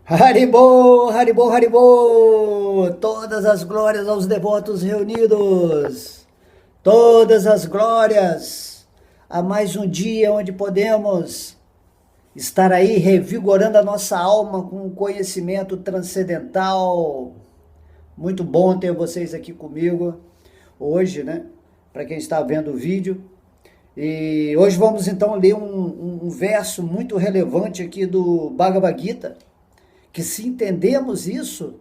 Haribô, Haribô, Haribô! Todas as glórias aos devotos reunidos, todas as glórias a mais um dia onde podemos estar aí revigorando a nossa alma com um conhecimento transcendental. Muito bom ter vocês aqui comigo hoje, né? Para quem está vendo o vídeo. E hoje vamos então ler um verso muito relevante aqui do Bhagavad Gita, que se entendemos isso,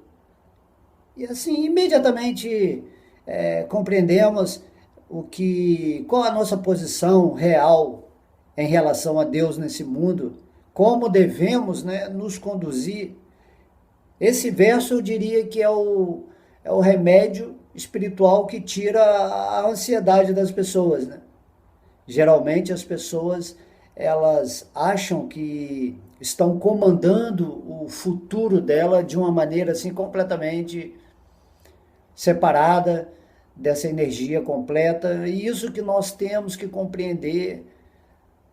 e assim, imediatamente compreendemos qual a nossa posição real em relação a Deus nesse mundo, como devemos, né, nos conduzir. Esse verso eu diria que é o remédio espiritual que tira a ansiedade das pessoas, né? Geralmente as pessoas, elas acham que estão comandando o futuro dela de uma maneira assim completamente separada dessa energia completa. E isso que nós temos que compreender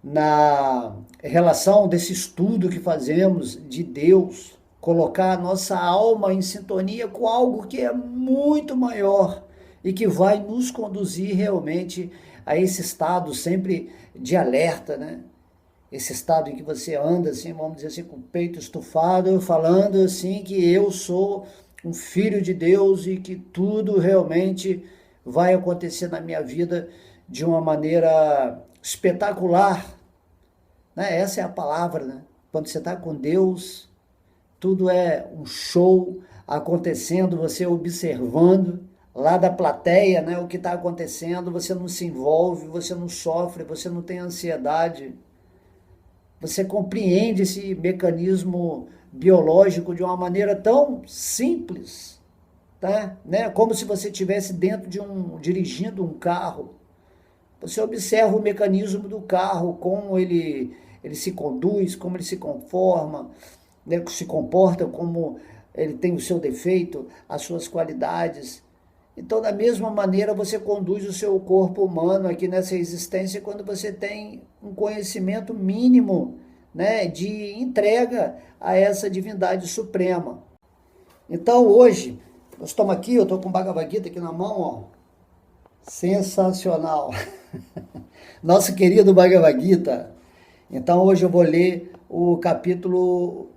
na relação desse estudo que fazemos de Deus, colocar a nossa alma em sintonia com algo que é muito maior e que vai nos conduzir realmente a esse estado sempre de alerta, né? Esse estado em que você anda assim, vamos dizer assim, com o peito estufado, falando assim que eu sou um filho de Deus e que tudo realmente vai acontecer na minha vida de uma maneira espetacular, né? Essa é a palavra, né? Quando você está com Deus, tudo é um show acontecendo, você observando lá da plateia, né, o que está acontecendo, você não se envolve, você não sofre, você não tem ansiedade, você compreende esse mecanismo biológico de uma maneira tão simples, tá? Né? Como se você estivesse dirigindo um carro. Você observa o mecanismo do carro, como ele se conduz, como ele se conforma, né, se comporta, como ele tem o seu defeito, as suas qualidades. Então, da mesma maneira, você conduz o seu corpo humano aqui nessa existência quando você tem um conhecimento mínimo, né, de entrega a essa divindade suprema. Então, hoje, nós estamos aqui, eu estou com o Bhagavad Gita aqui na mão, ó. Sensacional! Nosso querido Bhagavad Gita. Então, hoje eu vou ler o capítulo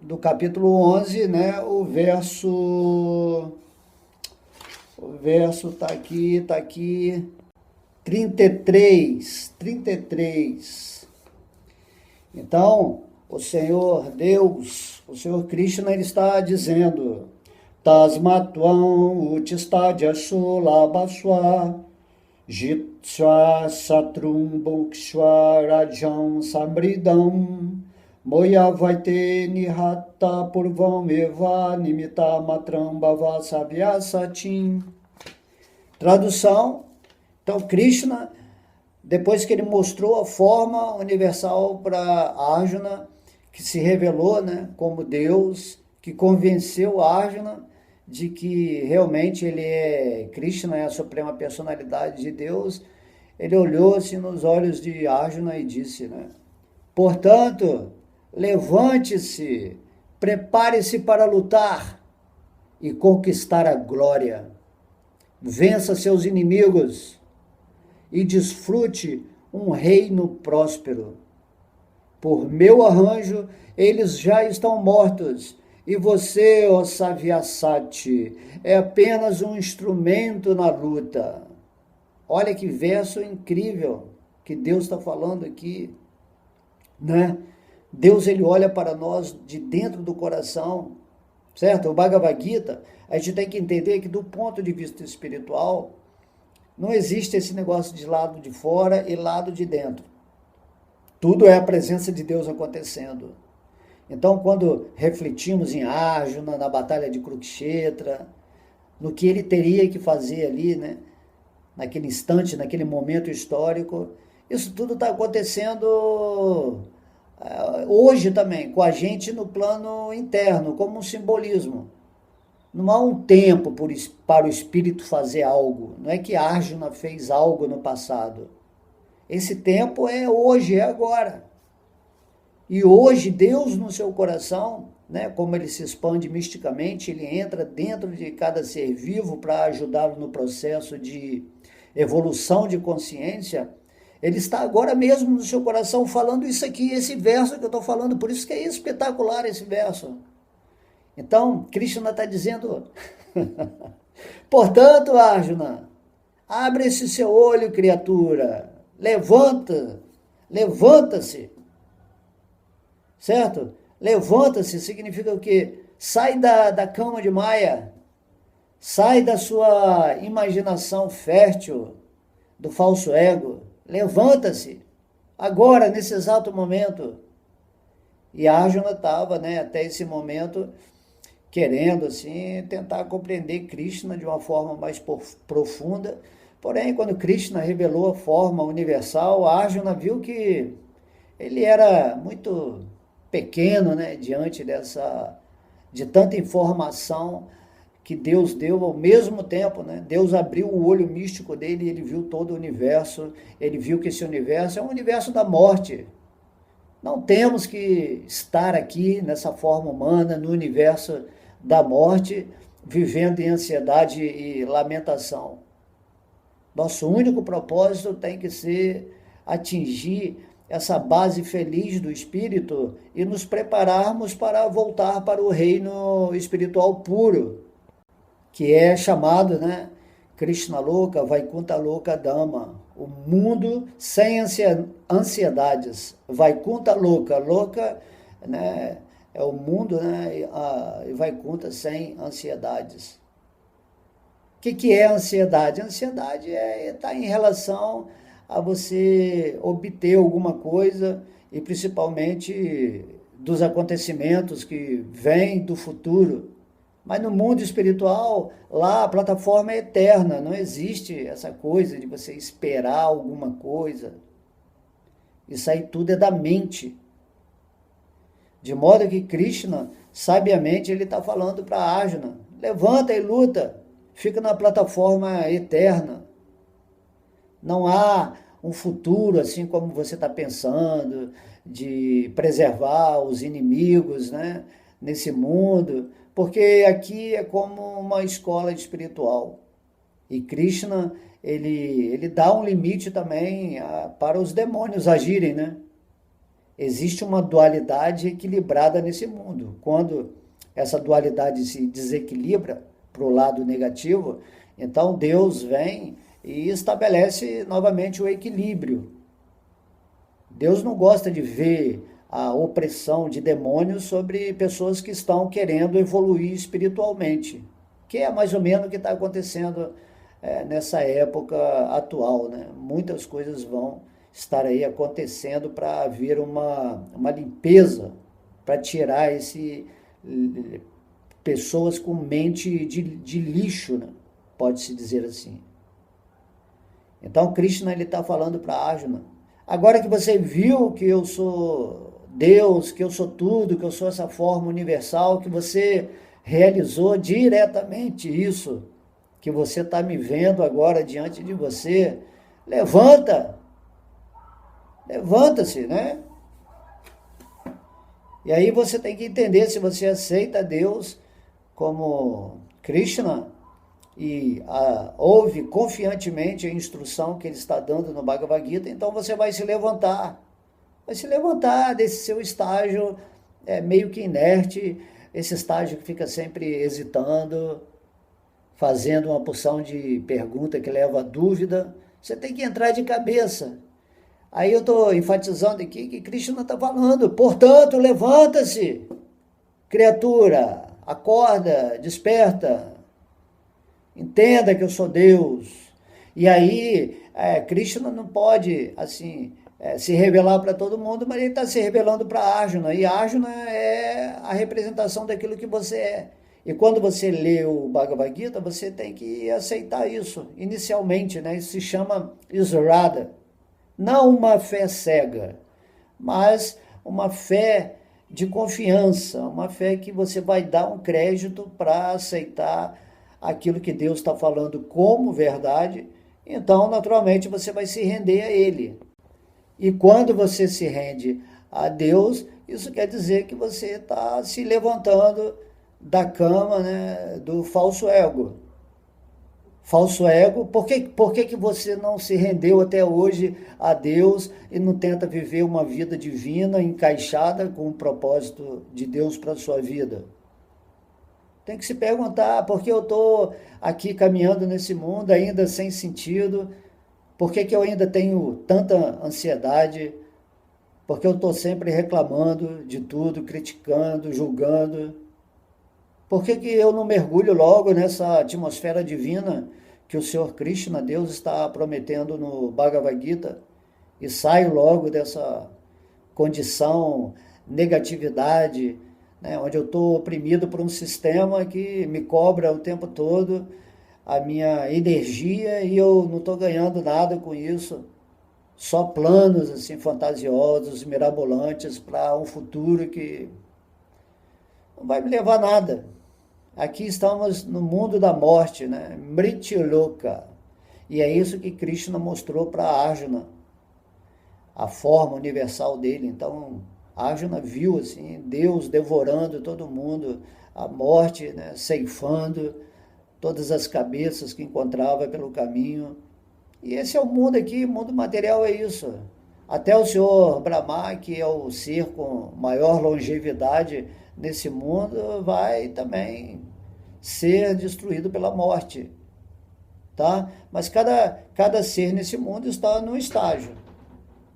11, né, o verso tá aqui, 33. Então, o Senhor Deus, o Senhor Krishna, ele está dizendo: Tasmatvam utistadyaso labhasva jitsva satrum bhukshva rajam samridam moya vaite nihata purvam eva nimita matram bhava sabhyasatim. Tradução: então Krishna, depois que ele mostrou a forma universal para Arjuna, que se revelou, né, como Deus, que convenceu Arjuna de que realmente ele é Krishna, é a suprema personalidade de Deus, ele olhou assim nos olhos de Arjuna e disse, né, portanto, levante-se, prepare-se para lutar e conquistar a glória. Vença seus inimigos e desfrute um reino próspero. Por meu arranjo, eles já estão mortos, e você, ó Savyasati, é apenas um instrumento na luta. Olha que verso incrível que Deus está falando aqui, né? Deus, ele olha para nós de dentro do coração, certo? O Bhagavad Gita, a gente tem que entender que do ponto de vista espiritual, não existe esse negócio de lado de fora e lado de dentro. Tudo é a presença de Deus acontecendo. Então, quando refletimos em Arjuna, na batalha de Kurukshetra, no que ele teria que fazer ali, né? Naquele instante, naquele momento histórico, isso tudo está acontecendo hoje também, com a gente no plano interno, como um simbolismo. Não há um tempo para o espírito fazer algo. Não é que Arjuna fez algo no passado. Esse tempo é hoje, é agora. E hoje, Deus no seu coração, né? Como ele se expande misticamente, ele entra dentro de cada ser vivo para ajudá-lo no processo de evolução de consciência. Ele está agora mesmo no seu coração falando isso aqui, esse verso que eu estou falando, por isso que é espetacular esse verso. Então, Krishna está dizendo, portanto, Arjuna, abre esse seu olho, criatura, levanta-se, certo? Levanta-se significa o quê? Sai da cama de Maya, sai da sua imaginação fértil, do falso ego, levanta-se, agora, nesse exato momento. E Arjuna estava, né, até esse momento, querendo assim, tentar compreender Krishna de uma forma mais profunda. Porém, quando Krishna revelou a forma universal, Arjuna viu que ele era muito pequeno, né, diante de tanta informação que Deus deu ao mesmo tempo, né? Deus abriu o olho místico dele e ele viu todo o universo, ele viu que esse universo é um universo da morte. Não temos que estar aqui nessa forma humana, no universo da morte, vivendo em ansiedade e lamentação. Nosso único propósito tem que ser atingir essa base feliz do espírito e nos prepararmos para voltar para o reino espiritual puro, que é chamado, né, Krishna Loka, Vaikuntha Loka Dhamma, o mundo sem ansiedades. Vaikuntha Loka, Loka, né, é o mundo, né, e Vaikuntha sem ansiedades. O que é ansiedade? Ansiedade está em relação a você obter alguma coisa e principalmente dos acontecimentos que vêm do futuro. Mas no mundo espiritual, lá a plataforma é eterna, não existe essa coisa de você esperar alguma coisa. Isso aí tudo é da mente. De modo que Krishna, sabiamente, ele está falando para Arjuna, levanta e luta, fica na plataforma eterna. Não há um futuro, assim como você está pensando, de preservar os inimigos, né, nesse mundo, porque aqui é como uma escola espiritual. E Krishna, ele dá um limite também para os demônios agirem, né? Existe uma dualidade equilibrada nesse mundo. Quando essa dualidade se desequilibra para o lado negativo, então Deus vem e estabelece novamente o equilíbrio. Deus não gosta de ver a opressão de demônios sobre pessoas que estão querendo evoluir espiritualmente, que é mais ou menos o que está acontecendo nessa época atual, né? Muitas coisas vão estar aí acontecendo para haver uma limpeza, para tirar pessoas com mente de lixo, né? Pode-se dizer assim. Então, Krishna está falando para Arjuna, agora que você viu que eu sou Deus, que eu sou tudo, que eu sou essa forma universal, que você realizou diretamente isso, que você está me vendo agora diante de você, levanta-se, né? E aí você tem que entender se você aceita Deus como Krishna e ouve confiantemente a instrução que ele está dando no Bhagavad Gita, então você vai se levantar desse seu estágio meio que inerte, esse estágio que fica sempre hesitando, fazendo uma porção de pergunta que leva a dúvida. Você tem que entrar de cabeça. Aí eu estou enfatizando aqui que Krishna está falando, portanto, levanta-se, criatura, acorda, desperta, entenda que eu sou Deus. E aí, Krishna não pode, assim, se revelar para todo mundo, mas ele está se revelando para Arjuna, e Arjuna é a representação daquilo que você é. E quando você lê o Bhagavad Gita, você tem que aceitar isso, inicialmente, né? Isso se chama Israda. Não uma fé cega, mas uma fé de confiança, uma fé que você vai dar um crédito para aceitar aquilo que Deus está falando como verdade, então, naturalmente, você vai se render a Ele. E quando você se rende a Deus, isso quer dizer que você está se levantando da cama, né, do falso ego. Falso ego, por que você não se rendeu até hoje a Deus e não tenta viver uma vida divina, encaixada com o propósito de Deus para a sua vida? Tem que se perguntar, por que eu estou aqui caminhando nesse mundo ainda sem sentido? Por que eu ainda tenho tanta ansiedade? Por que eu estou sempre reclamando de tudo, criticando, julgando? Por que eu não mergulho logo nessa atmosfera divina que o Senhor Krishna, Deus, está prometendo no Bhagavad Gita e saio logo dessa condição, negatividade, né, onde eu estou oprimido por um sistema que me cobra o tempo todo a minha energia e eu não estou ganhando nada com isso, só planos assim fantasiosos, mirabolantes para um futuro que não vai me levar a nada. Aqui estamos no mundo da morte, né? Mrityaloka. E é isso que Krishna mostrou para Arjuna, a forma universal dele. Então, Arjuna viu assim, Deus devorando todo mundo, a morte, né, ceifando todas as cabeças que encontrava pelo caminho. E esse é o mundo aqui, o mundo material é isso. Até o senhor Brahma, que é o ser com maior longevidade nesse mundo, vai também ser destruído pela morte, tá? Mas cada ser nesse mundo está num estágio.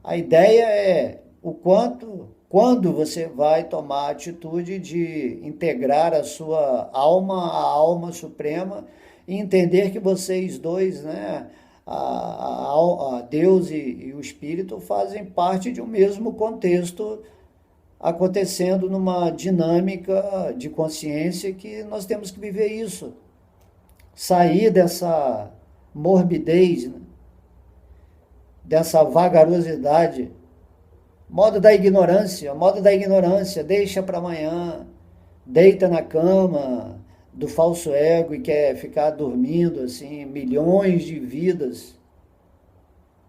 A ideia é quando você vai tomar a atitude de integrar a sua alma à alma suprema e entender que vocês dois, né, a Deus e o Espírito fazem parte de um mesmo contexto, acontecendo numa dinâmica de consciência que nós temos que viver isso. Sair dessa morbidez, né? Dessa vagarosidade, modo da ignorância, deixa para amanhã, deita na cama do falso ego e quer ficar dormindo assim, milhões de vidas.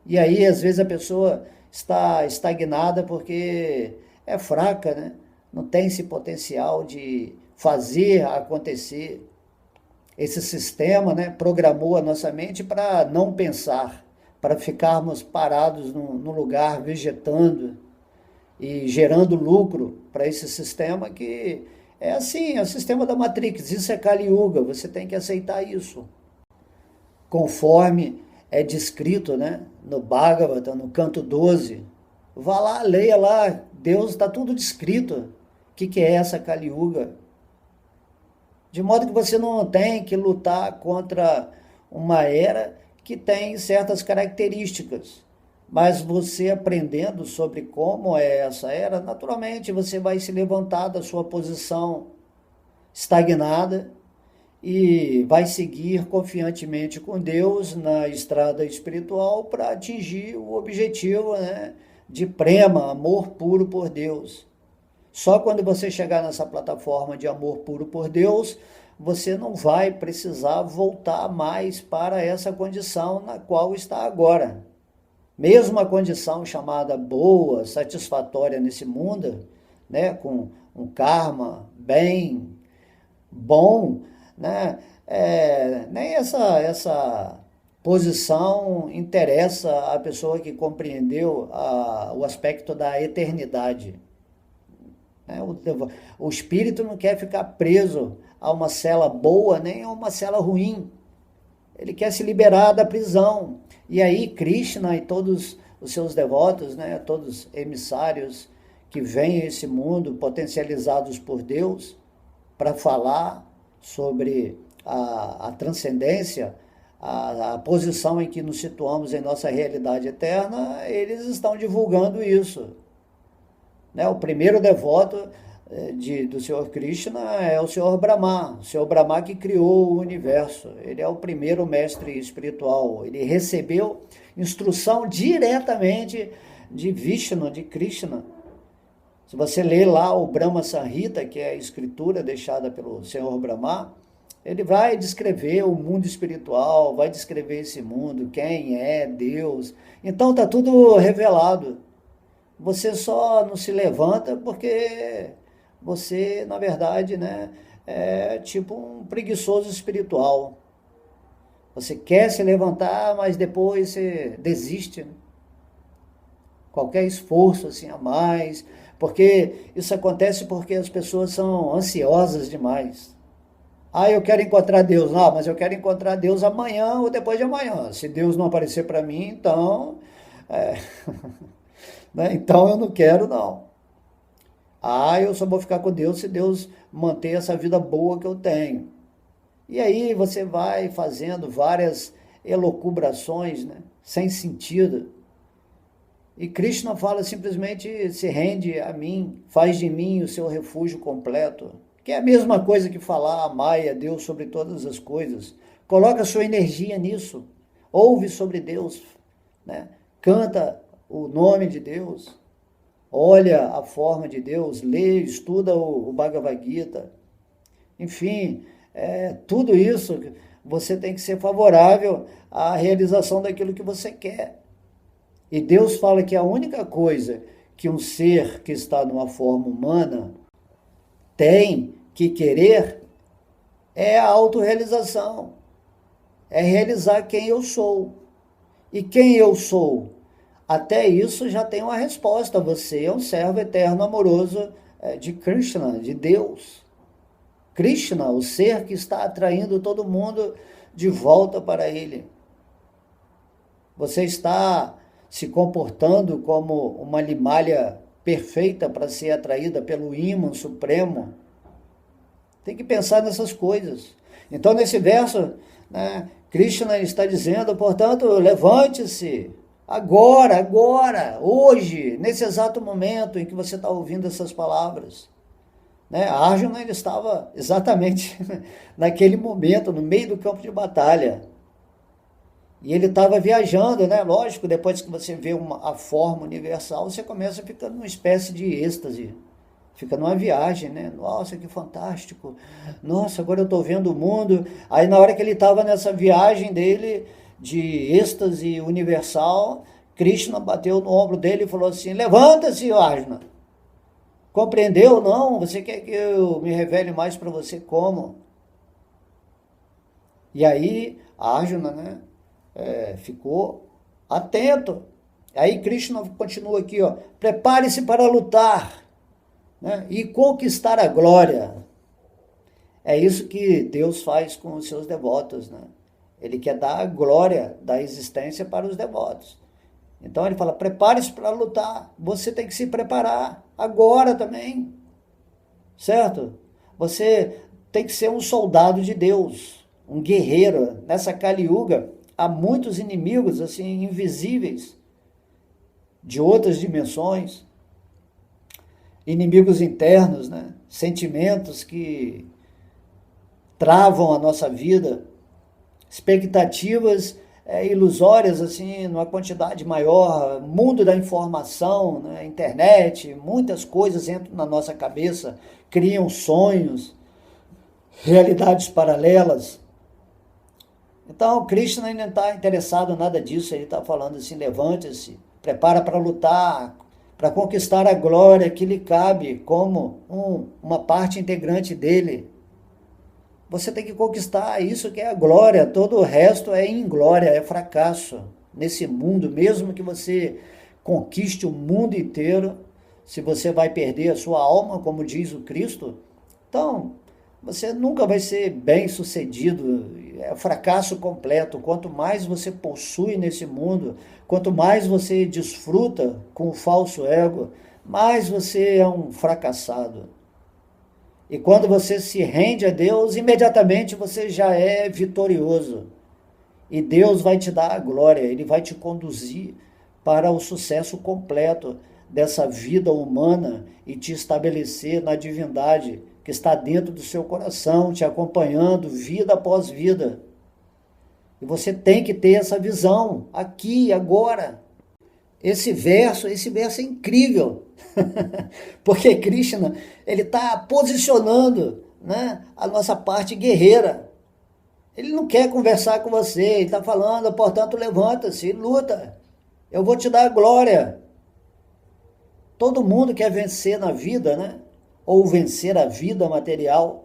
E aí, às vezes, a pessoa está estagnada porque é fraca, né? Não tem esse potencial de fazer acontecer. Esse sistema, né, programou a nossa mente para não pensar, para ficarmos parados no lugar, vegetando e gerando lucro para esse sistema que é assim, é o sistema da Matrix, isso é Kali Yuga, você tem que aceitar isso. Conforme é descrito, né, no Bhagavata, no canto 12, vá lá, leia lá, Deus está tudo descrito, o que é essa Kali Yuga. De modo que você não tem que lutar contra uma era que tem certas características. Mas você aprendendo sobre como é essa era, naturalmente você vai se levantar da sua posição estagnada e vai seguir confiantemente com Deus na estrada espiritual para atingir o objetivo, né, de prema, amor puro por Deus. Só quando você chegar nessa plataforma de amor puro por Deus, você não vai precisar voltar mais para essa condição na qual está agora. Mesmo a condição chamada boa, satisfatória nesse mundo, né, com um karma bem bom, né, nem essa posição interessa a pessoa que compreendeu o aspecto da eternidade. O espírito não quer ficar preso a uma cela boa nem a uma cela ruim. Ele quer se liberar da prisão. E aí Krishna e todos os seus devotos, né, todos emissários que vêm a esse mundo potencializados por Deus para falar sobre a transcendência, a posição em que nos situamos em nossa realidade eterna, eles estão divulgando isso. Né? O primeiro devoto do Senhor Krishna é o Senhor Brahma. O Senhor Brahma que criou o universo. Ele é o primeiro mestre espiritual. Ele recebeu instrução diretamente de Vishnu, de Krishna. Se você ler lá o Brahma Samhita, que é a escritura deixada pelo Senhor Brahma, ele vai descrever o mundo espiritual, vai descrever esse mundo, quem é Deus. Então está tudo revelado. você só não se levanta porque você, na verdade, né, é tipo um preguiçoso espiritual. Você quer se levantar, mas depois você desiste, né? Qualquer esforço assim a mais, porque isso acontece porque as pessoas são ansiosas demais. Ah, eu quero encontrar Deus. Não, mas eu quero encontrar Deus amanhã ou depois de amanhã. Se Deus não aparecer para mim, então, é, né? Então eu não quero, não. Ah, eu só vou ficar com Deus se Deus manter essa vida boa que eu tenho. E aí você vai fazendo várias elucubrações, né? Sem sentido. E Krishna fala simplesmente: se rende a mim, faz de mim o seu refúgio completo. Que é a mesma coisa que falar amai a Deus sobre todas as coisas. Coloca sua energia nisso. Ouve sobre Deus, né? Canta o nome de Deus. Olha a forma de Deus, lê, estuda o Bhagavad Gita. Enfim, tudo isso você tem que ser favorável à realização daquilo que você quer. E Deus fala que a única coisa que um ser que está numa forma humana tem que querer é a autorrealização, é realizar quem eu sou. E quem eu sou? Até isso já tem uma resposta. Você é um servo eterno amoroso de Krishna, de Deus. Krishna, o ser que está atraindo todo mundo de volta para ele. Você está se comportando como uma limalha perfeita para ser atraída pelo ímã supremo. Tem que pensar nessas coisas. Então, nesse verso, né, Krishna está dizendo, portanto, levante-se agora, hoje, nesse exato momento em que você está ouvindo essas palavras. Né? Arjuna ele estava exatamente naquele momento, no meio do campo de batalha. E ele estava viajando, né? Lógico, depois que você vê a forma universal, você começa a ficar numa espécie de êxtase. Fica numa viagem, né? Nossa, que fantástico. Nossa, agora eu estou vendo o mundo. Aí na hora que ele estava nessa viagem dele, de êxtase universal, Krishna bateu no ombro dele e falou assim: levanta-se, Arjuna. Compreendeu? Não? Você quer que eu me revele mais para você como? E aí, Arjuna, né? Ficou atento. Aí Krishna continua aqui, ó, prepare-se para lutar, né, e conquistar a glória. É isso que Deus faz com os seus devotos, né? Ele quer dar a glória da existência para os devotos. Então ele fala, prepare-se para lutar. Você tem que se preparar agora também, certo? Você tem que ser um soldado de Deus, um guerreiro. Nessa Kali Yuga, há muitos inimigos assim invisíveis, de outras dimensões, inimigos internos, né? Sentimentos que travam a nossa vida, expectativas ilusórias assim, numa quantidade maior, mundo da informação, né? Internet, muitas coisas entram na nossa cabeça, criam sonhos, realidades paralelas. Então, Krishna não está interessado em nada disso, ele está falando assim, levante-se, prepara para lutar, para conquistar a glória que lhe cabe como uma parte integrante dele. Você tem que conquistar isso que é a glória, todo o resto é inglória, é fracasso. Nesse mundo, mesmo que você conquiste o mundo inteiro, se você vai perder a sua alma, como diz o Cristo, então você nunca vai ser bem sucedido, é fracasso completo. Quanto mais você possui nesse mundo, quanto mais você desfruta com o falso ego, mais você é um fracassado. E quando você se rende a Deus, imediatamente você já é vitorioso. E Deus vai te dar a glória, Ele vai te conduzir para o sucesso completo dessa vida humana e te estabelecer na divindade que está dentro do seu coração, te acompanhando vida após vida. E você tem que ter essa visão, aqui, agora. Esse verso é incrível, porque Krishna, ele está posicionando, né, a nossa parte guerreira. Ele não quer conversar com você, ele está falando, portanto, levanta-se e luta. Eu vou te dar a glória. Todo mundo quer vencer na vida, né? Ou vencer a vida material.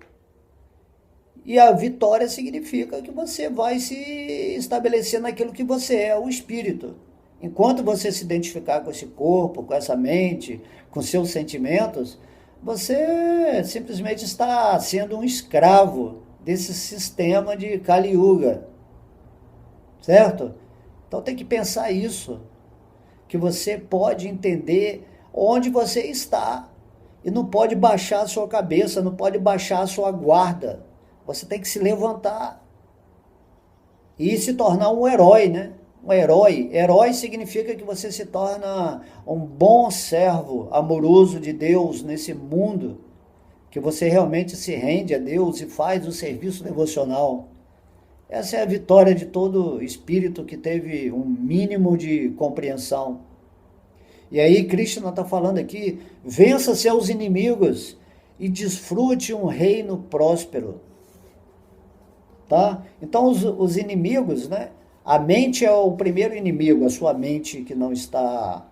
E a vitória significa que você vai se estabelecer naquilo que você é, o espírito. Enquanto você se identificar com esse corpo, com essa mente, com seus sentimentos, você simplesmente está sendo um escravo desse sistema de Kali Yuga, certo? Então tem que pensar isso, que você pode entender onde você está e não pode baixar a sua cabeça, não pode baixar a sua guarda. Você tem que se levantar e se tornar um herói, né? Um herói. Herói significa que você se torna um bom servo amoroso de Deus nesse mundo, que você realmente se rende a Deus e faz o serviço devocional. Essa é a vitória de todo espírito que teve um mínimo de compreensão. E aí Krishna está falando aqui, vença seus inimigos e desfrute um reino próspero. Tá? Então os inimigos, né? A mente é o primeiro inimigo, a sua mente que não está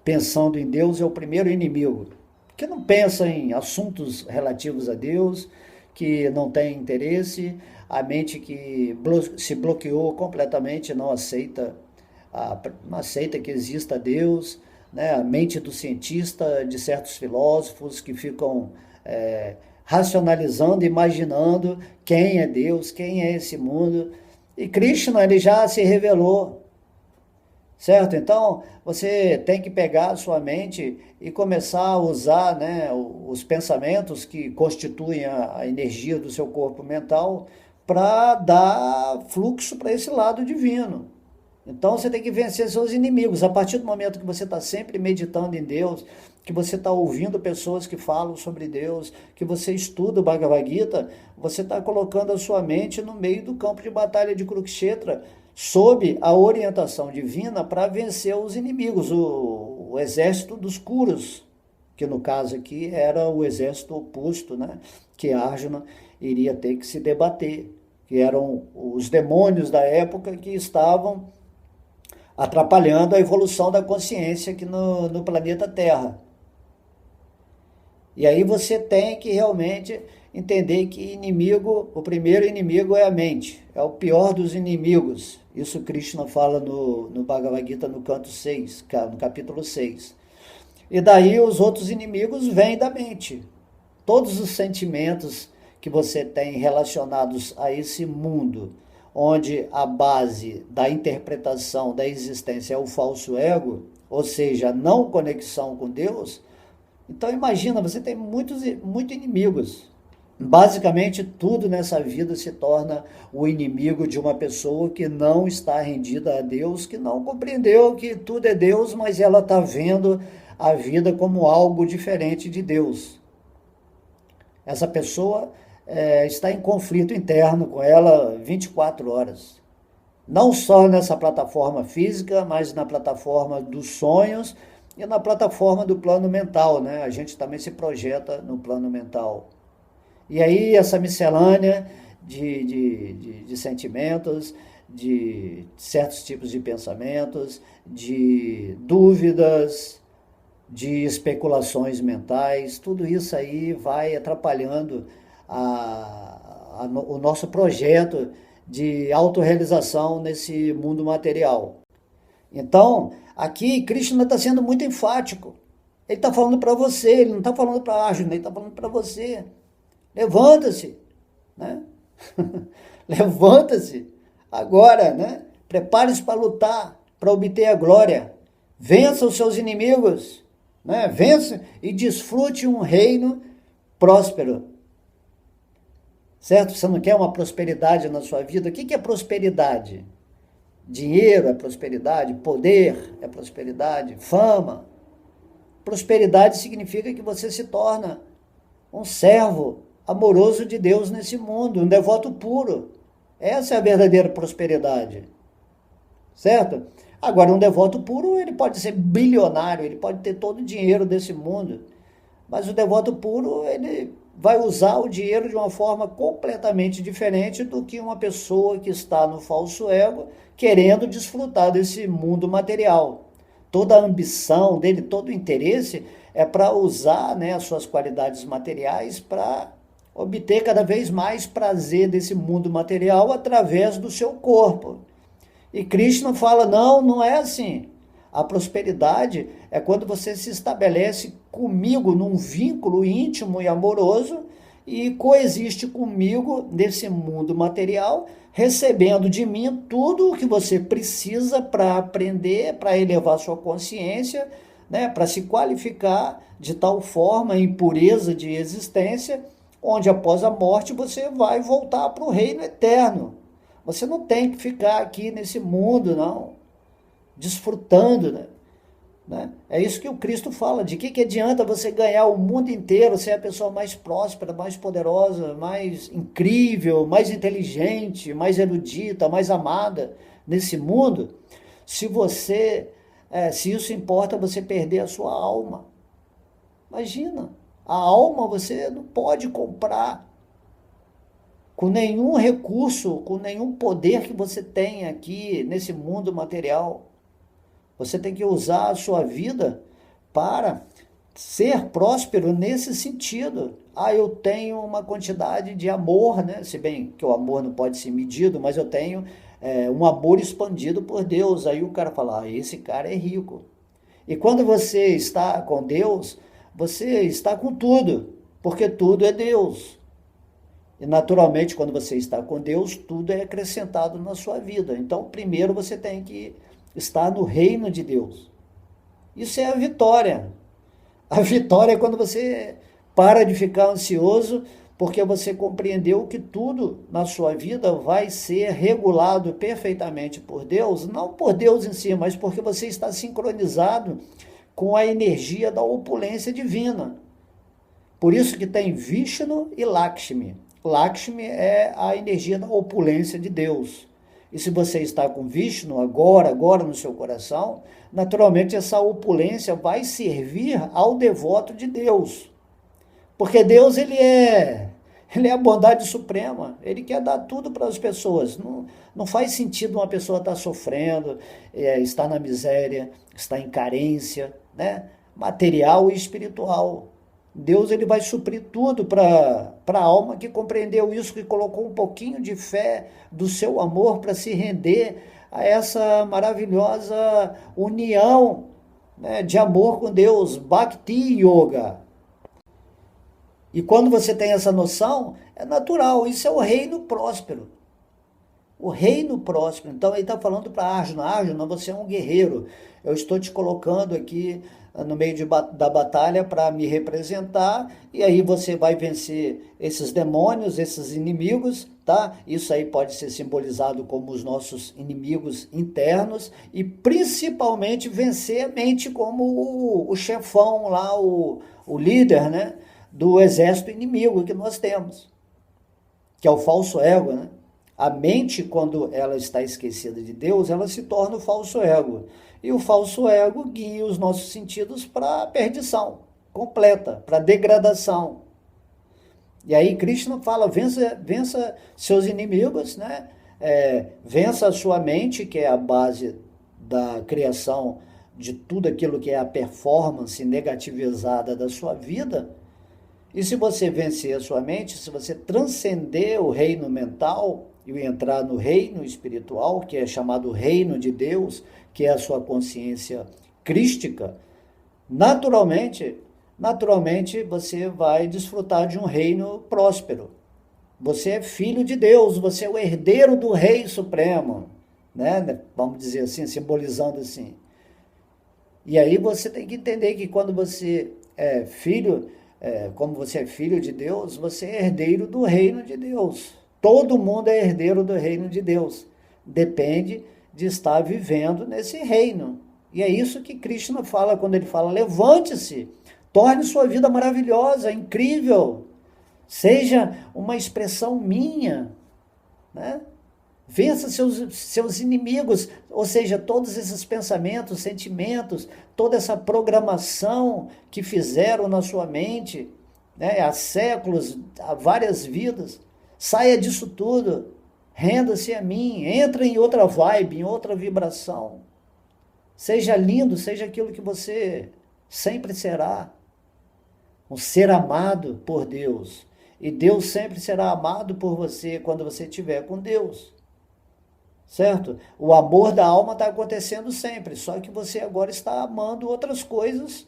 pensando em Deus é o primeiro inimigo, que não pensa em assuntos relativos a Deus, que não tem interesse, a mente que se bloqueou completamente, não aceita que exista Deus, né? A mente do cientista, de certos filósofos que ficam racionalizando, imaginando quem é Deus, quem é esse mundo. E Krishna, ele já se revelou, certo? Então, você tem que pegar a sua mente e começar a usar, né, os pensamentos que constituem a energia do seu corpo mental para dar fluxo para esse lado divino. Então, você tem que vencer seus inimigos. A partir do momento que você está sempre meditando em Deus, que você está ouvindo pessoas que falam sobre Deus, que você estuda o Bhagavad Gita, você está colocando a sua mente no meio do campo de batalha de Kurukshetra, sob a orientação divina para vencer os inimigos, o exército dos Kurus, que no caso aqui era o exército oposto, né, que Arjuna iria ter que se debater, que eram os demônios da época que estavam atrapalhando a evolução da consciência aqui no planeta Terra. E aí você tem que realmente entender que o primeiro inimigo é a mente, é o pior dos inimigos. Isso Krishna fala no Bhagavad Gita no canto 6, no capítulo 6. E daí os outros inimigos vêm da mente. Todos os sentimentos que você tem relacionados a esse mundo, onde a base da interpretação da existência é o falso ego, ou seja, a não conexão com Deus. Então imagina, você tem muitos inimigos. Basicamente tudo nessa vida se torna o inimigo de uma pessoa que não está rendida a Deus, que não compreendeu que tudo é Deus, mas ela está vendo a vida como algo diferente de Deus. Essa pessoa está em conflito interno com ela 24 horas. Não só nessa plataforma física, mas na plataforma dos sonhos e na plataforma do plano mental, né? A gente também se projeta no plano mental. E aí essa miscelânea de sentimentos, de certos tipos de pensamentos, de dúvidas, de especulações mentais, tudo isso aí vai atrapalhando o nosso projeto de autorrealização nesse mundo material. Então, aqui Krishna está sendo muito enfático. Ele está falando para você, ele não está falando para Arjuna, ele está falando para você. Levanta-se, né? Levanta-se agora, né? Prepare-se para lutar, para obter a glória. Vença os seus inimigos, né? Vença e desfrute um reino próspero. Certo? Você não quer uma prosperidade na sua vida? O que é prosperidade? Dinheiro é prosperidade, poder é prosperidade, fama. Prosperidade significa que você se torna um servo amoroso de Deus nesse mundo, um devoto puro. Essa é a verdadeira prosperidade. Certo? Agora, um devoto puro, ele pode ser bilionário, ele pode ter todo o dinheiro desse mundo, mas o devoto puro, ele vai usar o dinheiro de uma forma completamente diferente do que uma pessoa que está no falso ego, querendo desfrutar desse mundo material. Toda a ambição dele, todo o interesse é para usar, né, as suas qualidades materiais para obter cada vez mais prazer desse mundo material através do seu corpo. E Krishna fala, não, não é assim. A prosperidade é quando você se estabelece comigo num vínculo íntimo e amoroso e coexiste comigo nesse mundo material, recebendo de mim tudo o que você precisa para aprender, para elevar sua consciência, né, para se qualificar de tal forma em pureza de existência, onde após a morte você vai voltar para o reino eterno. Você não tem que ficar aqui nesse mundo, não, desfrutando, né? É isso que o Cristo fala, de que adianta você ganhar o mundo inteiro, ser a pessoa mais próspera, mais poderosa, mais incrível, mais inteligente, mais erudita, mais amada nesse mundo, se isso importa você perder a sua alma. Imagina, a alma você não pode comprar com nenhum recurso, com nenhum poder que você tem aqui nesse mundo material. Você tem que usar a sua vida para ser próspero nesse sentido. Eu tenho uma quantidade de amor, né? Se bem que o amor não pode ser medido, mas eu tenho um amor expandido por Deus. Aí o cara fala, esse cara é rico. E quando você está com Deus, você está com tudo, porque tudo é Deus. E naturalmente, quando você está com Deus, tudo é acrescentado na sua vida. Então, primeiro você tem que estar no reino de Deus. Isso é a vitória. A vitória é quando você para de ficar ansioso, porque você compreendeu que tudo na sua vida vai ser regulado perfeitamente por Deus, não por Deus em si, mas porque você está sincronizado com a energia da opulência divina. Por isso que tem Vishnu e Lakshmi. Lakshmi é a energia da opulência de Deus. E se você está com Vishnu agora no seu coração, naturalmente essa opulência vai servir ao devoto de Deus. Porque Deus, ele é a bondade suprema. Ele quer dar tudo para as pessoas. Não faz sentido uma pessoa estar sofrendo, estar na miséria, estar em carência, né? Material e espiritual. Deus, ele vai suprir tudo para a alma que compreendeu isso, que colocou um pouquinho de fé do seu amor para se render a essa maravilhosa união, né, de amor com Deus, Bhakti Yoga. E quando você tem essa noção, é natural, isso é o reino próspero. O reino próspero. Então ele está falando para Arjuna, você é um guerreiro. Eu estou te colocando aqui no meio da batalha para me representar, e aí você vai vencer esses demônios, esses inimigos, tá? Isso aí pode ser simbolizado como os nossos inimigos internos, e principalmente vencer a mente como o chefão lá, o líder, né, do exército inimigo que nós temos, que é o falso ego, né? A mente, quando ela está esquecida de Deus, ela se torna o falso ego. E o falso ego guia os nossos sentidos para a perdição completa, para a degradação. E aí Krishna fala, vença seus inimigos, né? Vença a sua mente, que é a base da criação de tudo aquilo que é a performance negativizada da sua vida. E se você vencer a sua mente, se você transcender o reino mental e entrar no reino espiritual, que é chamado reino de Deus, que é a sua consciência crística, naturalmente você vai desfrutar de um reino próspero. Você é filho de Deus, você é o herdeiro do Rei Supremo, né? Vamos dizer assim, simbolizando assim. E aí você tem que entender que quando você é filho, como você é filho de Deus, você é herdeiro do reino de Deus. Todo mundo é herdeiro do reino de Deus. Depende de estar vivendo nesse reino. E é isso que Krishna fala quando ele fala, levante-se, torne sua vida maravilhosa, incrível, seja uma expressão minha, né? Vença seus inimigos, ou seja, todos esses pensamentos, sentimentos, toda essa programação que fizeram na sua mente, né, há séculos, há várias vidas. Saia disso tudo, renda-se a mim, entra em outra vibe, em outra vibração. Seja lindo, seja aquilo que você sempre será. um ser amado por Deus. E Deus sempre será amado por você quando você estiver com Deus. Certo? O amor da alma está acontecendo sempre, só que você agora está amando outras coisas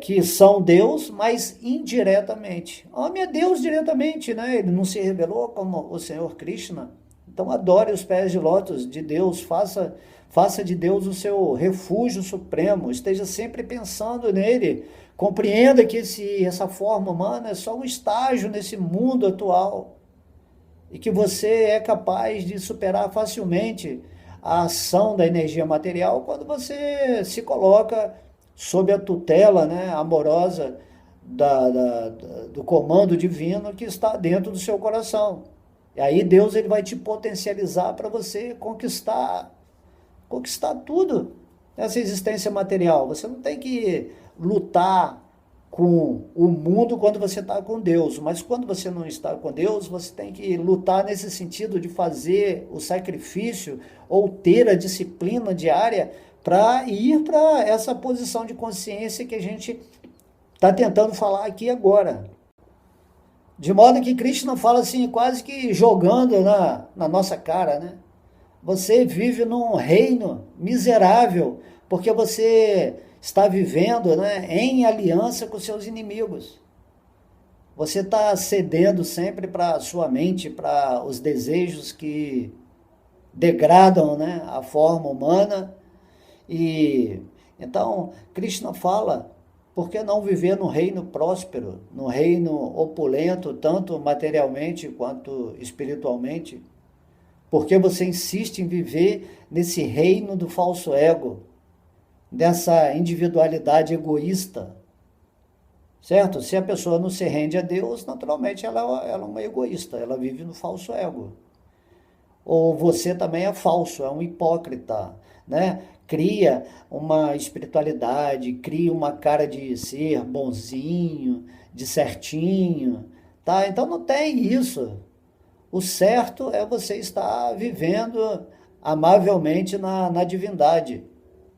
que são Deus, mas indiretamente. Ame a Deus diretamente, né? Ele não se revelou como o Senhor Krishna. Então adore os pés de lótus de Deus, faça de Deus o seu refúgio supremo, esteja sempre pensando nele. Compreenda que essa forma humana é só um estágio nesse mundo atual e que você é capaz de superar facilmente a ação da energia material quando você se coloca sob a tutela, né, amorosa do comando divino que está dentro do seu coração. E aí Deus ele vai te potencializar para você conquistar tudo nessa existência material. Você não tem que lutar com o mundo quando você está com Deus, mas quando você não está com Deus, você tem que lutar nesse sentido de fazer o sacrifício ou ter a disciplina diária para ir para essa posição de consciência que a gente está tentando falar aqui agora. De modo que Krishna fala assim, quase que jogando na nossa cara, né? Você vive num reino miserável, porque você está vivendo, né, em aliança com seus inimigos. Você está cedendo sempre para a sua mente, para os desejos que degradam, né, a forma humana. E então Krishna fala, por que não viver num reino próspero, num reino opulento, tanto materialmente quanto espiritualmente? Por que você insiste em viver nesse reino do falso ego, dessa individualidade egoísta? Certo? Se a pessoa não se rende a Deus, naturalmente ela é uma egoísta, ela vive no falso ego. Ou você também é falso, é um hipócrita, né? Cria uma espiritualidade, cria uma cara de ser bonzinho, de certinho, tá? Então não tem isso. O certo é você estar vivendo amavelmente na divindade.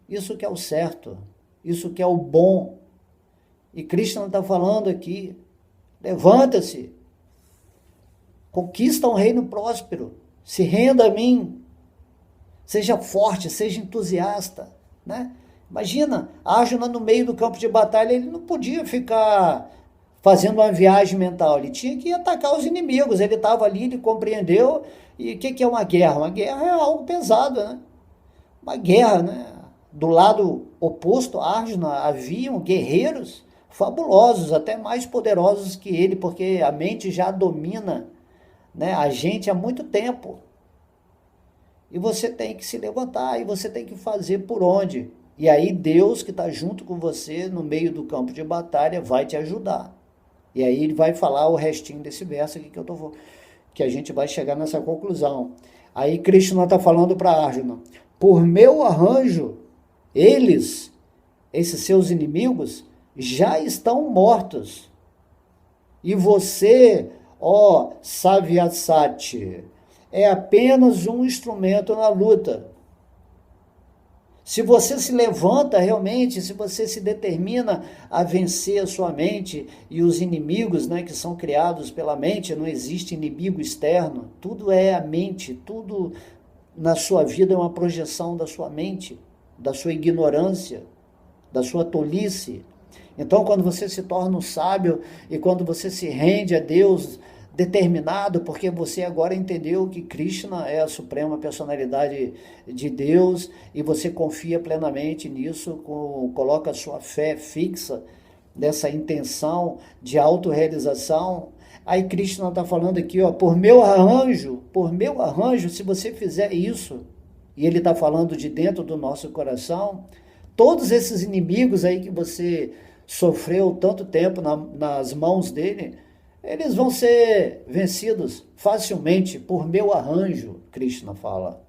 Isso que é o certo, isso que é o bom. E Krishna está falando aqui, levanta-se, conquista um reino próspero, se renda a mim, seja forte, seja entusiasta, né? Imagina, Arjuna no meio do campo de batalha, ele não podia ficar fazendo uma viagem mental, ele tinha que atacar os inimigos, ele estava ali, ele compreendeu, e o que é uma guerra? Uma guerra é algo pesado, né? Uma guerra, né? Do lado oposto a Arjuna haviam guerreiros fabulosos, até mais poderosos que ele, porque a mente já domina, né, a gente há muito tempo. E você tem que se levantar, e você tem que fazer por onde. E aí Deus que está junto com você no meio do campo de batalha vai te ajudar. E aí ele vai falar o restinho desse verso aqui que a gente vai chegar nessa conclusão. Aí Krishna está falando para Arjuna, por meu arranjo, esses seus inimigos, já estão mortos. E você, ó Savyasati, é apenas um instrumento na luta. Se você se levanta realmente, se você se determina a vencer a sua mente e os inimigos, né, que são criados pela mente, não existe inimigo externo, tudo é a mente, tudo na sua vida é uma projeção da sua mente, da sua ignorância, da sua tolice. Então, quando você se torna um sábio e quando você se rende a Deus determinado, porque você agora entendeu que Krishna é a suprema personalidade de Deus e você confia plenamente nisso, coloca a sua fé fixa nessa intenção de autorrealização. Aí Krishna está falando aqui, ó, por meu arranjo, se você fizer isso, e ele está falando de dentro do nosso coração, todos esses inimigos aí que você sofreu tanto tempo nas mãos dele, eles vão ser vencidos facilmente por meu arranjo, Krishna fala.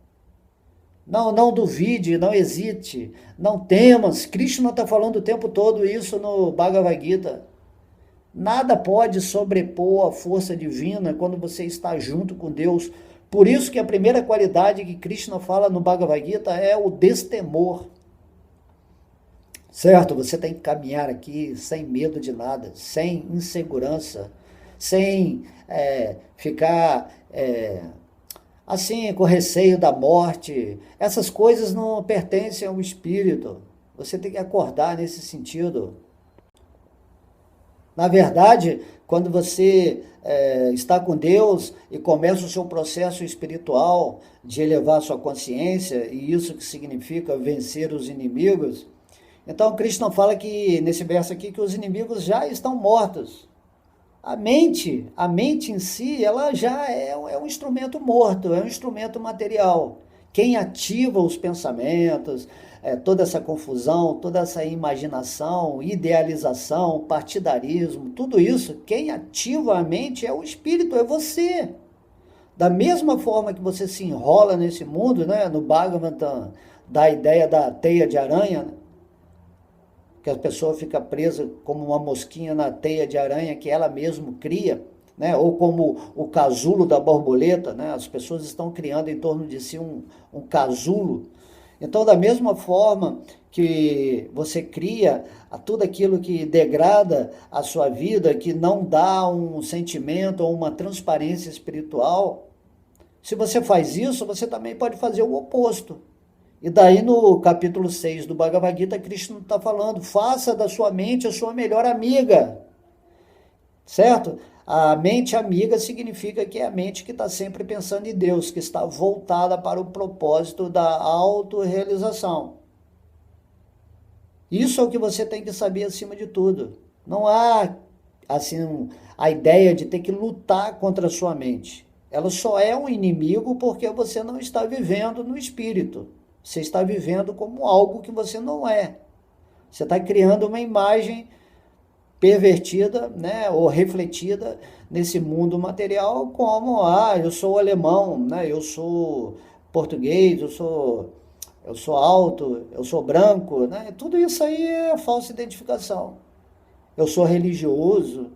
Não duvide, não hesite, não temas. Krishna está falando o tempo todo isso no Bhagavad Gita. Nada pode sobrepor a força divina quando você está junto com Deus. Por isso que a primeira qualidade que Krishna fala no Bhagavad Gita é o destemor. certo? Você tem que caminhar aqui sem medo de nada, sem insegurança, sem ficar assim, com receio da morte. Essas coisas não pertencem ao espírito. Você tem que acordar nesse sentido. Na verdade, quando você está com Deus e começa o seu processo espiritual de elevar sua consciência, e isso que significa vencer os inimigos, então Cristo fala que, nesse verso aqui, que os inimigos já estão mortos. A mente em si, ela já é um instrumento morto, é um instrumento material. Quem ativa os pensamentos, toda essa confusão, toda essa imaginação, idealização, partidarismo, tudo isso, quem ativa a mente é o espírito, é você. Da mesma forma que você se enrola nesse mundo, né, no Bhagavatam, da ideia da teia de aranha, né, que a pessoa fica presa como uma mosquinha na teia de aranha que ela mesma cria, né? Ou como o casulo da borboleta, né? As pessoas estão criando em torno de si um casulo. Então, da mesma forma que você cria tudo aquilo que degrada a sua vida, que não dá um sentimento ou uma transparência espiritual, se você faz isso, você também pode fazer o oposto. E daí no capítulo 6 do Bhagavad Gita, Krishna está falando, faça da sua mente a sua melhor amiga, certo? A mente amiga significa que é a mente que está sempre pensando em Deus, que está voltada para o propósito da autorrealização. Isso é o que você tem que saber acima de tudo. Não há, assim, a ideia de ter que lutar contra a sua mente. Ela só é um inimigo porque você não está vivendo no espírito. Você está vivendo como algo que você não é. Você está criando uma imagem pervertida, né, ou refletida nesse mundo material como, eu sou alemão, né, eu sou português, eu sou alto, eu sou branco, né? Tudo isso aí é falsa identificação. Eu sou religioso.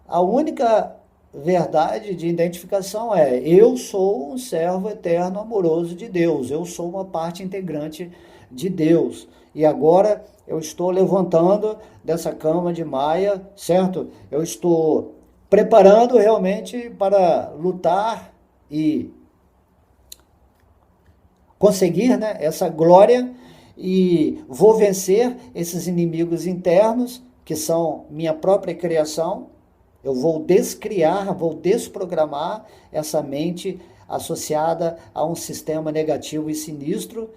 A única verdade de identificação é: eu sou um servo eterno amoroso de Deus, eu sou uma parte integrante de Deus. E agora eu estou levantando dessa cama de Maia, certo? Eu estou preparando realmente para lutar e conseguir, né, essa glória, e vou vencer esses inimigos internos, que são minha própria criação. Eu vou descriar, vou desprogramar essa mente associada a um sistema negativo e sinistro,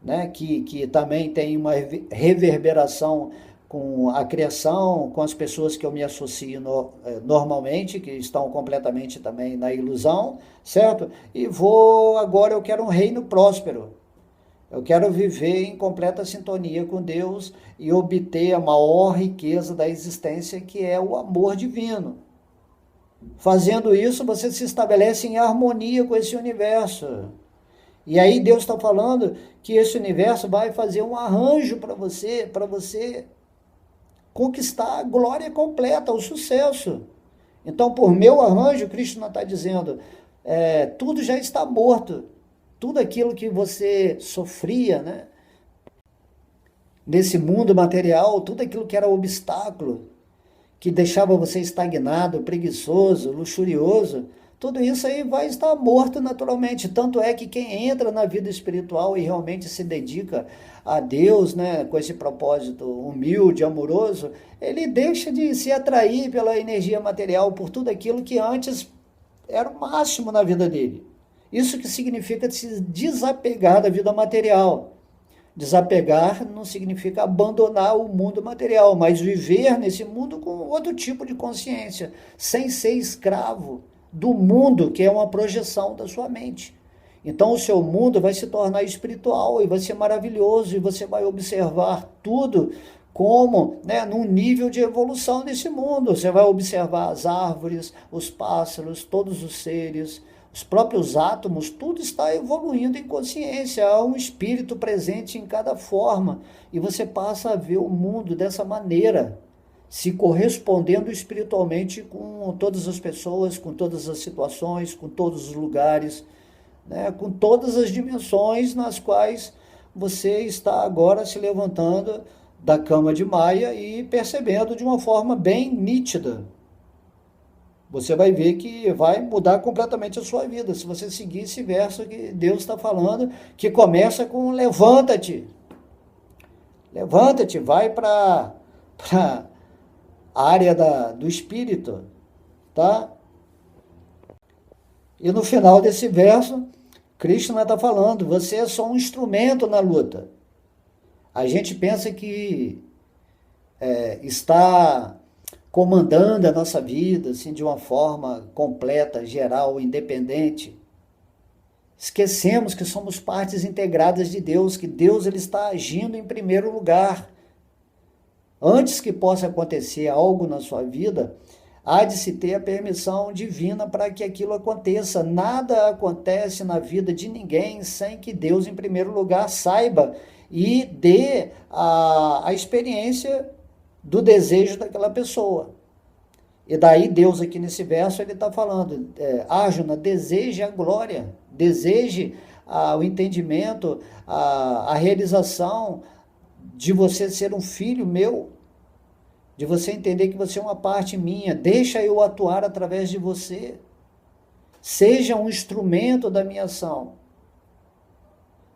né, que também tem uma reverberação com a criação, com as pessoas que eu me associo normalmente, que estão completamente também na ilusão, certo? E agora eu quero um reino próspero. Eu quero viver em completa sintonia com Deus e obter a maior riqueza da existência, que é o amor divino. Fazendo isso, você se estabelece em harmonia com esse universo. E aí Deus está falando que esse universo vai fazer um arranjo para você conquistar a glória completa, o sucesso. Então, por meu arranjo, Krishna está dizendo, tudo já está morto. Tudo aquilo que você sofria, né, nesse mundo material, tudo aquilo que era obstáculo, que deixava você estagnado, preguiçoso, luxurioso, tudo isso aí vai estar morto naturalmente. Tanto é que quem entra na vida espiritual e realmente se dedica a Deus, né, com esse propósito humilde, amoroso, ele deixa de se atrair pela energia material, por tudo aquilo que antes era o máximo na vida dele. Isso que significa se desapegar da vida material. Desapegar não significa abandonar o mundo material, mas viver nesse mundo com outro tipo de consciência, sem ser escravo do mundo, que é uma projeção da sua mente. Então o seu mundo vai se tornar espiritual e vai ser maravilhoso, e você vai observar tudo como, né, num nível de evolução nesse mundo. Você vai observar as árvores, os pássaros, todos os seres, os próprios átomos, tudo está evoluindo em consciência. Há um espírito presente em cada forma, e você passa a ver o mundo dessa maneira, se correspondendo espiritualmente com todas as pessoas, com todas as situações, com todos os lugares, né, com todas as dimensões nas quais você está agora se levantando da cama de Maia e percebendo de uma forma bem nítida. Você vai ver que vai mudar completamente a sua vida, se você seguir esse verso que Deus está falando, que começa com levanta-te. Levanta-te, vai para a área do espírito, tá? E no final desse verso, Krishna está falando, você é só um instrumento na luta. A gente pensa que está comandando a nossa vida assim, de uma forma completa, geral, independente. Esquecemos que somos partes integradas de Deus, que Deus ele está agindo em primeiro lugar. Antes que possa acontecer algo na sua vida, há de se ter a permissão divina para que aquilo aconteça. Nada acontece na vida de ninguém sem que Deus, em primeiro lugar, saiba e dê a experiência do desejo daquela pessoa. E daí Deus aqui nesse verso ele está falando, Arjuna, deseje a glória, deseje o entendimento, a realização de você ser um filho meu, de você entender que você é uma parte minha, deixa eu atuar através de você, seja um instrumento da minha ação.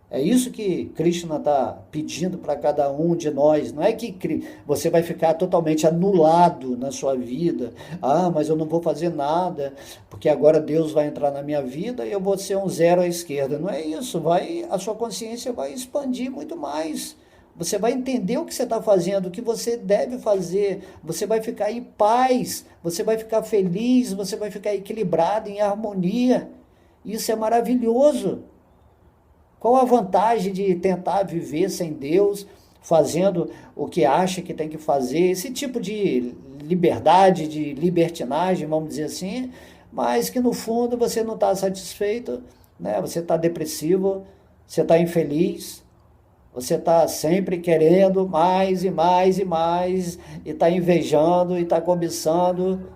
É isso que Krishna está pedindo para cada um de nós. Não é que você vai ficar totalmente anulado na sua vida. Ah, mas eu não vou fazer nada, porque agora Deus vai entrar na minha vida e eu vou ser um zero à esquerda. Não é isso. A sua consciência vai expandir muito mais. Você vai entender o que você está fazendo, o que você deve fazer. Você vai ficar em paz, você vai ficar feliz, você vai ficar equilibrado, em harmonia. Isso é maravilhoso. Qual a vantagem de tentar viver sem Deus, fazendo o que acha que tem que fazer? Esse tipo de liberdade, de libertinagem, vamos dizer assim, mas que no fundo você não está satisfeito, né? Você está depressivo, você está infeliz, você está sempre querendo mais e mais e mais, e está invejando e está cobiçando.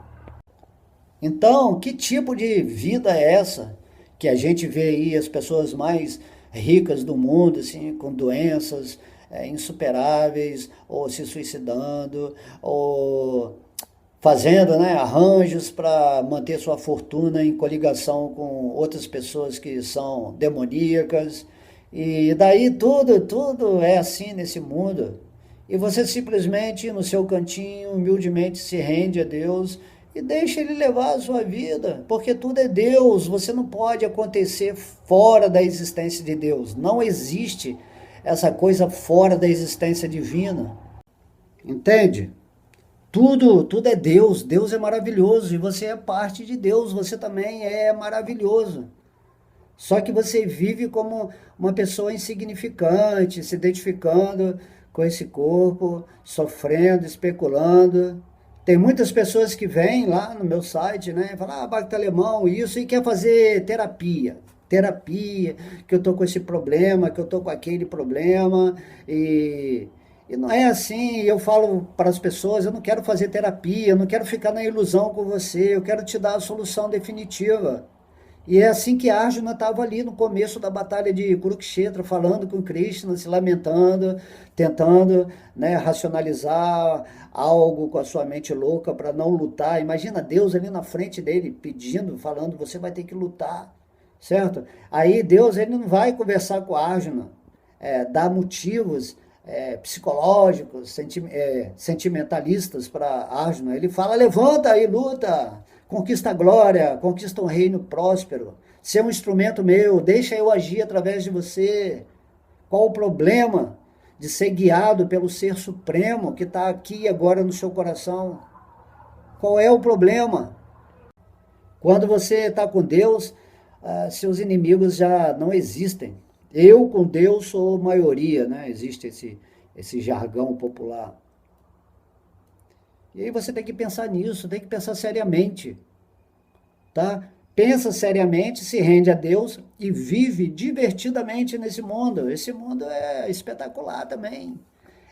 Então, que tipo de vida é essa que a gente vê aí as pessoas mais ricas do mundo, assim, com doenças insuperáveis, ou se suicidando, ou fazendo, né, arranjos para manter sua fortuna em coligação com outras pessoas que são demoníacas, e daí tudo é assim nesse mundo, e você simplesmente no seu cantinho, humildemente se rende a Deus, e deixa ele levar a sua vida, porque tudo é Deus, você não pode acontecer fora da existência de Deus, não existe essa coisa fora da existência divina, entende? Tudo é Deus, Deus é maravilhoso, e você é parte de Deus, você também é maravilhoso, só que você vive como uma pessoa insignificante, se identificando com esse corpo, sofrendo, especulando. Tem muitas pessoas que vêm lá no meu site, né, falam, Bhakti Alemão, isso, e quer fazer terapia, que eu tô com esse problema, que eu tô com aquele problema, e não é assim. Eu falo para as pessoas, eu não quero fazer terapia, eu não quero ficar na ilusão com você, eu quero te dar a solução definitiva. E é assim que Arjuna estava ali no começo da batalha de Kurukshetra, falando com Krishna, se lamentando, tentando, né, racionalizar algo com a sua mente louca para não lutar. Imagina Deus ali na frente dele, pedindo, falando, você vai ter que lutar, certo? Aí Deus ele não vai conversar com Arjuna, dar motivos psicológicos, sentimentalistas para Arjuna. Ele fala, levanta e luta, conquista a glória, conquista um reino próspero, ser um instrumento meu, deixa eu agir através de você. Qual o problema de ser guiado pelo Ser Supremo que está aqui agora no seu coração? Qual é o problema? Quando você está com Deus, seus inimigos já não existem. Eu com Deus sou maioria, né? Existe esse jargão popular. E aí você tem que pensar nisso, tem que pensar seriamente, tá? Pensa seriamente, se rende a Deus e vive divertidamente nesse mundo. Esse mundo é espetacular também.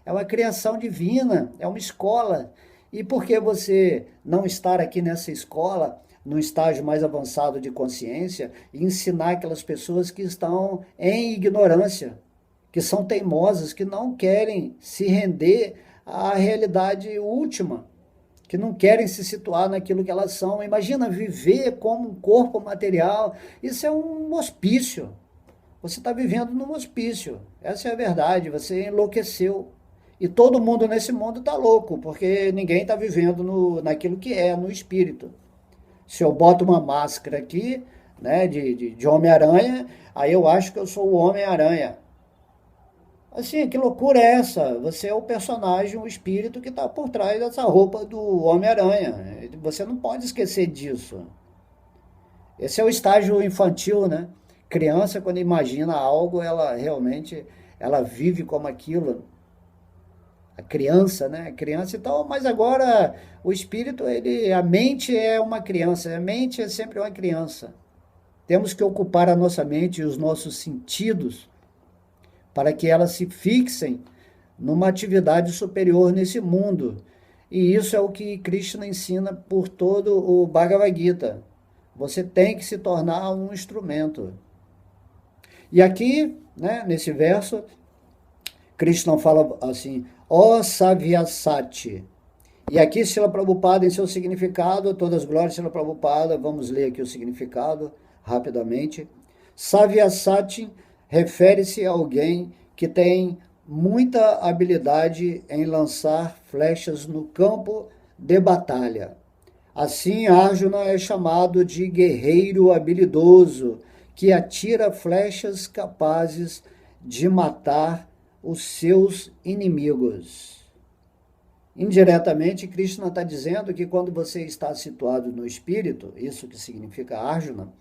É uma criação divina, é uma escola. E por que você não estar aqui nessa escola, num estágio mais avançado de consciência, e ensinar aquelas pessoas que estão em ignorância? que são teimosas, que não querem se render à realidade última, que não querem se situar naquilo que elas são. Imagina viver como um corpo material, isso é um hospício. Você está vivendo num hospício, essa é a verdade, você enlouqueceu. E todo mundo nesse mundo está louco, porque ninguém está vivendo naquilo que é, no espírito. Se eu boto uma máscara aqui, né, de Homem-Aranha, aí eu acho que eu sou o Homem-Aranha. Assim, que loucura é essa? Você é o personagem, o espírito que está por trás dessa roupa do Homem-Aranha. Você não pode esquecer disso. Esse é o estágio infantil, né? Criança, quando imagina algo, ela realmente ela vive como aquilo. A criança, né? A criança e tal, mas agora o espírito, a mente é uma criança, a mente é sempre uma criança. Temos que ocupar a nossa mente e os nossos sentidos para que elas se fixem numa atividade superior nesse mundo. E isso é o que Krishna ensina por todo o Bhagavad Gita. Você tem que se tornar um instrumento. E aqui, né, nesse verso, Krishna fala assim, ó Savyasati. E aqui, Srila Prabhupada, em seu significado, todas as glórias, Srila Prabhupada, vamos ler aqui o significado rapidamente. Savyasati refere-se a alguém que tem muita habilidade em lançar flechas no campo de batalha. Assim, Arjuna é chamado de guerreiro habilidoso, que atira flechas capazes de matar os seus inimigos. Indiretamente, Krishna está dizendo que quando você está situado no espírito, isso que significa Arjuna,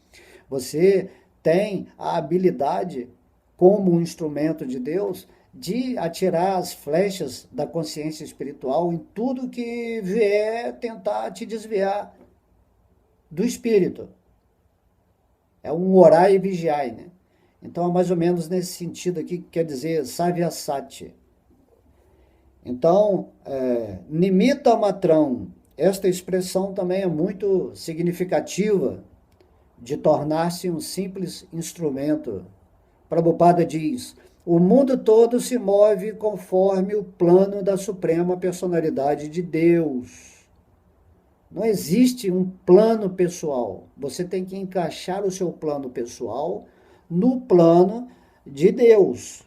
você tem a habilidade, como um instrumento de Deus, de atirar as flechas da consciência espiritual em tudo que vier tentar te desviar do espírito. É um orar e vigiar, né? Então é mais ou menos nesse sentido aqui que quer dizer Savyasati. Então, Nimitta Matram, esta expressão também é muito significativa de tornar-se um simples instrumento. Prabhupada diz, o mundo todo se move conforme o plano da Suprema Personalidade de Deus. Não existe um plano pessoal. Você tem que encaixar o seu plano pessoal no plano de Deus.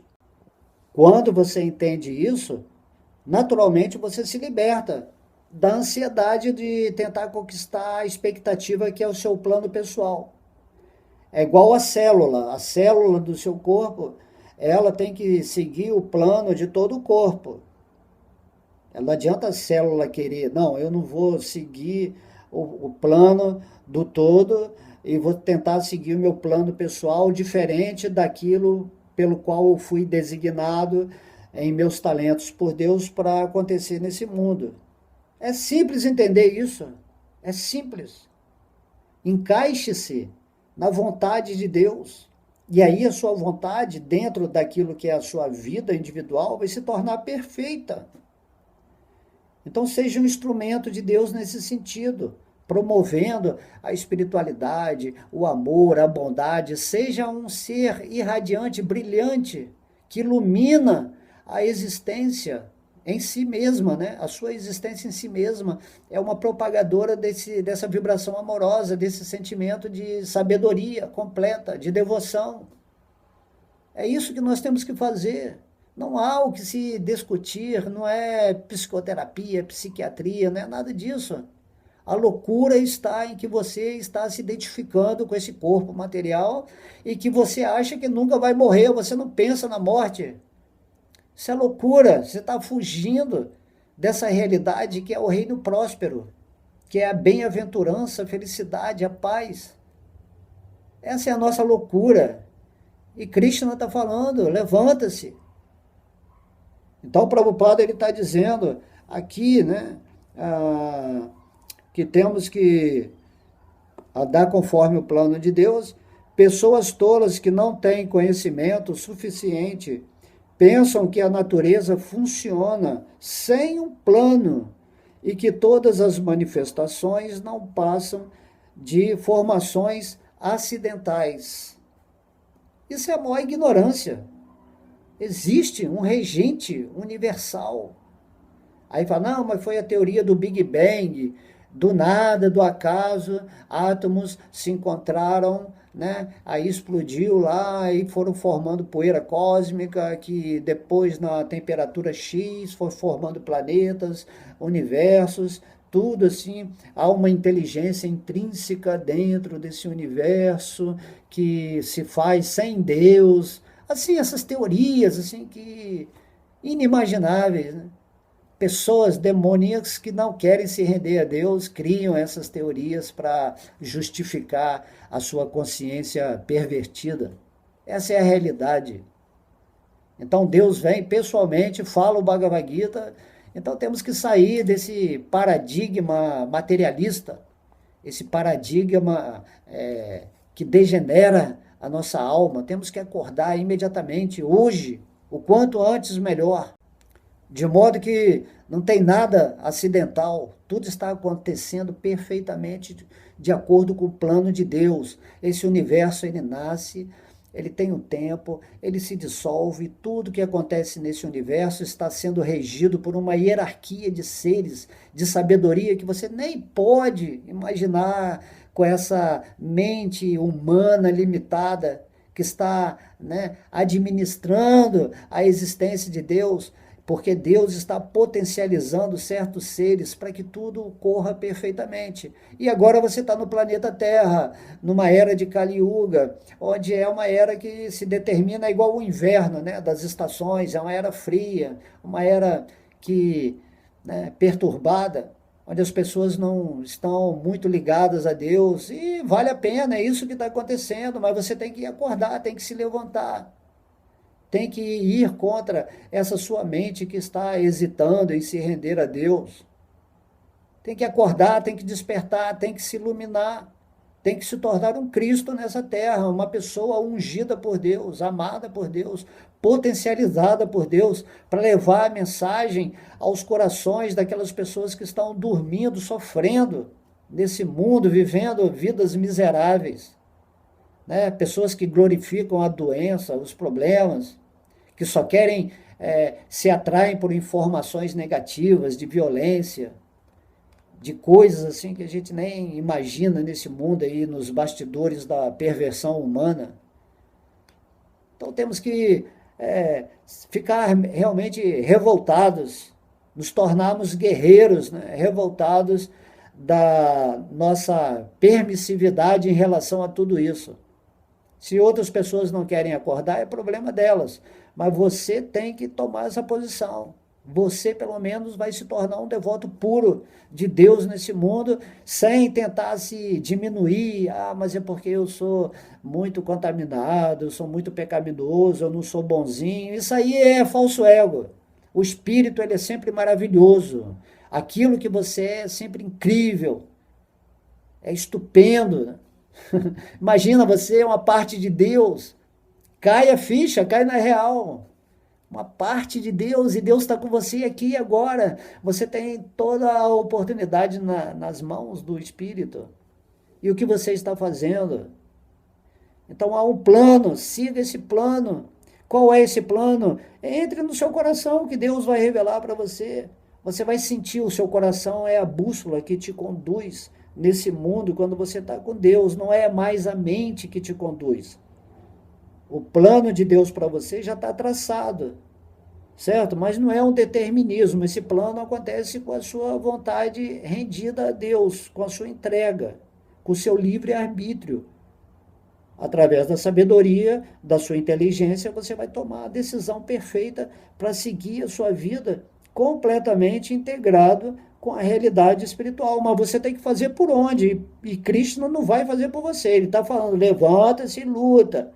Quando você entende isso, naturalmente você se liberta da ansiedade de tentar conquistar a expectativa que é o seu plano pessoal. É igual a célula do seu corpo, ela tem que seguir o plano de todo o corpo. Não adianta a célula querer, não, eu não vou seguir o plano do todo e vou tentar seguir o meu plano pessoal diferente daquilo pelo qual eu fui designado em meus talentos por Deus para acontecer nesse mundo. É simples entender isso. É simples. Encaixe-se na vontade de Deus. E aí a sua vontade, dentro daquilo que é a sua vida individual, vai se tornar perfeita. Então seja um instrumento de Deus nesse sentido, promovendo a espiritualidade, o amor, a bondade. Seja um ser irradiante, brilhante, que ilumina a existência em si mesma, né? A sua existência em si mesma é uma propagadora dessa vibração amorosa, desse sentimento de sabedoria completa, de devoção. É isso que nós temos que fazer. Não há o que se discutir, não é psicoterapia, psiquiatria, não é nada disso. A loucura está em que você está se identificando com esse corpo material e que você acha que nunca vai morrer, você não pensa na morte. Isso é loucura, você está fugindo dessa realidade que é o reino próspero, que é a bem-aventurança, a felicidade, a paz. Essa é a nossa loucura. E Krishna está falando, levanta-se. Então o Prabhupada está dizendo aqui, né, que temos que andar conforme o plano de Deus. Pessoas tolas que não têm conhecimento suficiente pensam que a natureza funciona sem um plano e que todas as manifestações não passam de formações acidentais. Isso é a maior ignorância. Existe um regente universal. Aí fala, não, mas foi a teoria do Big Bang, do nada, do acaso, átomos se encontraram, né? Aí explodiu lá e foram formando poeira cósmica, que depois na temperatura X foi formando planetas, universos, tudo assim, há uma inteligência intrínseca dentro desse universo que se faz sem Deus, assim, essas teorias assim que inimagináveis, né? Pessoas demoníacas que não querem se render a Deus criam essas teorias para justificar a sua consciência pervertida. Essa é a realidade. Então Deus vem pessoalmente, fala o Bhagavad Gita. Então temos que sair desse paradigma materialista, esse paradigma que degenera a nossa alma. Temos que acordar imediatamente, hoje, o quanto antes melhor. De modo que não tem nada acidental, tudo está acontecendo perfeitamente de acordo com o plano de Deus. Esse universo, ele nasce, ele tem um tempo, ele se dissolve, tudo que acontece nesse universo está sendo regido por uma hierarquia de seres, de sabedoria que você nem pode imaginar com essa mente humana limitada que está, né, administrando a existência de Deus, porque Deus está potencializando certos seres para que tudo corra perfeitamente. E agora você está no planeta Terra, numa era de Kali Yuga, onde é uma era que se determina igual o inverno, né, das estações, é uma era fria, uma era que, né, perturbada, onde as pessoas não estão muito ligadas a Deus, e vale a pena, é isso que está acontecendo, mas você tem que acordar, tem que se levantar. Tem que ir contra essa sua mente que está hesitando em se render a Deus. Tem que acordar, tem que despertar, tem que se iluminar, tem que se tornar um Cristo nessa terra, uma pessoa ungida por Deus, amada por Deus, potencializada por Deus, para levar a mensagem aos corações daquelas pessoas que estão dormindo, sofrendo nesse mundo, vivendo vidas miseráveis, né? Pessoas que glorificam a doença, os problemas, que só querem, se atraem por informações negativas, de violência, de coisas assim que a gente nem imagina nesse mundo aí, nos bastidores da perversão humana. Então temos que ficar realmente revoltados, nos tornarmos guerreiros, né? Revoltados da nossa permissividade em relação a tudo isso. Se outras pessoas não querem acordar, é problema delas. Mas você tem que tomar essa posição. Você, pelo menos, vai se tornar um devoto puro de Deus nesse mundo, sem tentar se diminuir. Ah, mas é porque eu sou muito contaminado, eu sou muito pecaminoso, eu não sou bonzinho. Isso aí é falso ego. O espírito, ele é sempre maravilhoso. Aquilo que você é sempre incrível. É estupendo, né? Imagina, você é uma parte de Deus, cai a ficha, cai na real, uma parte de Deus, e Deus está com você aqui e agora, você tem toda a oportunidade nas mãos do Espírito, e o que você está fazendo? Então há um plano, siga esse plano. Qual é esse plano? Entre no seu coração, que Deus vai revelar para você. Você vai sentir, o seu coração é a bússola que te conduz nesse mundo quando você está com Deus, não é mais a mente que te conduz. O plano de Deus para você já está traçado, certo? Mas não é um determinismo, esse plano acontece com a sua vontade rendida a Deus, com a sua entrega, com o seu livre-arbítrio. Através da sabedoria, da sua inteligência, você vai tomar a decisão perfeita para seguir a sua vida completamente integrado com a realidade espiritual, mas você tem que fazer por onde? E Krishna não vai fazer por você, ele está falando, levanta-se e luta,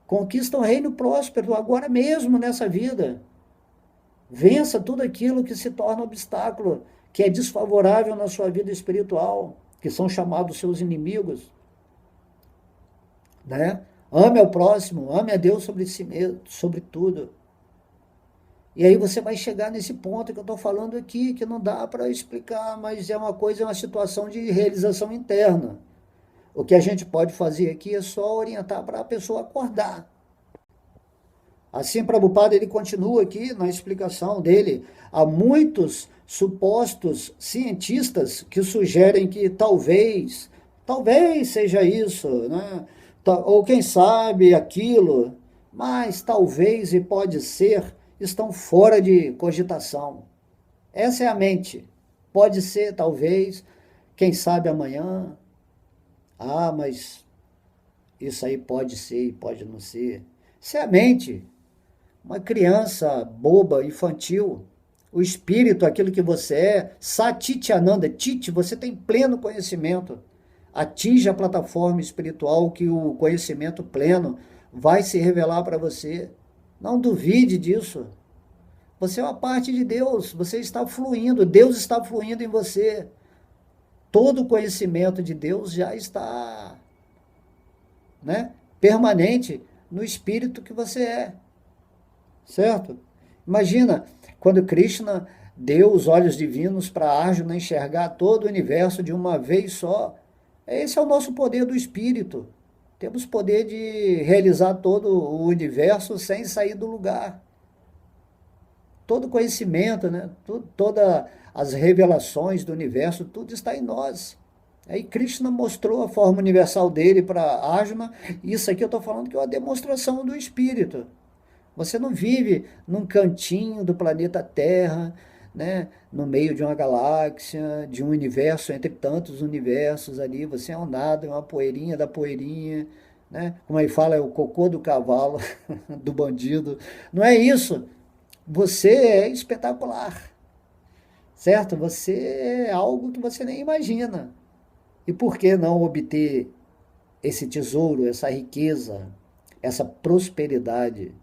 conquista um reino próspero agora mesmo nessa vida, vença tudo aquilo que se torna obstáculo, que é desfavorável na sua vida espiritual, que são chamados seus inimigos, né? Ame ao próximo, ame a Deus sobre si mesmo, sobre tudo. E aí você vai chegar nesse ponto que eu estou falando aqui, que não dá para explicar, mas é uma situação de realização interna. O que a gente pode fazer aqui é só orientar para a pessoa acordar. Assim, Prabhupada, ele continua aqui na explicação dele. Há muitos supostos cientistas que sugerem que talvez seja isso, né? Ou quem sabe aquilo, mas talvez e pode ser estão fora de cogitação. Essa é a mente. Pode ser, talvez, quem sabe amanhã. Ah, mas isso aí pode ser e pode não ser. Isso é a mente. Uma criança boba, infantil. O espírito, aquilo que você é, Satityananda, Titi, você tem pleno conhecimento. Atinge a plataforma espiritual que o conhecimento pleno vai se revelar para você. Não duvide disso. Você é uma parte de Deus, você está fluindo, Deus está fluindo em você. Todo o conhecimento de Deus já está, né, permanente no espírito que você é. Certo? Imagina quando Krishna deu os olhos divinos para Arjuna enxergar todo o universo de uma vez só. Esse é o nosso poder do espírito. Temos poder de realizar todo o universo sem sair do lugar. Todo conhecimento, né? Todas as revelações do universo, tudo está em nós. Aí Krishna mostrou a forma universal dele para Arjuna. Isso aqui eu estou falando que é uma demonstração do espírito. Você não vive num cantinho do planeta Terra, né, no meio de uma galáxia, de um universo entre tantos universos ali. Você é um nada, é uma poeirinha da poeirinha, né? Como ele fala, é o cocô do cavalo, do bandido. Não é isso. Você é espetacular, certo? Você é algo que você nem imagina. E por que não obter esse tesouro, essa riqueza, essa prosperidade?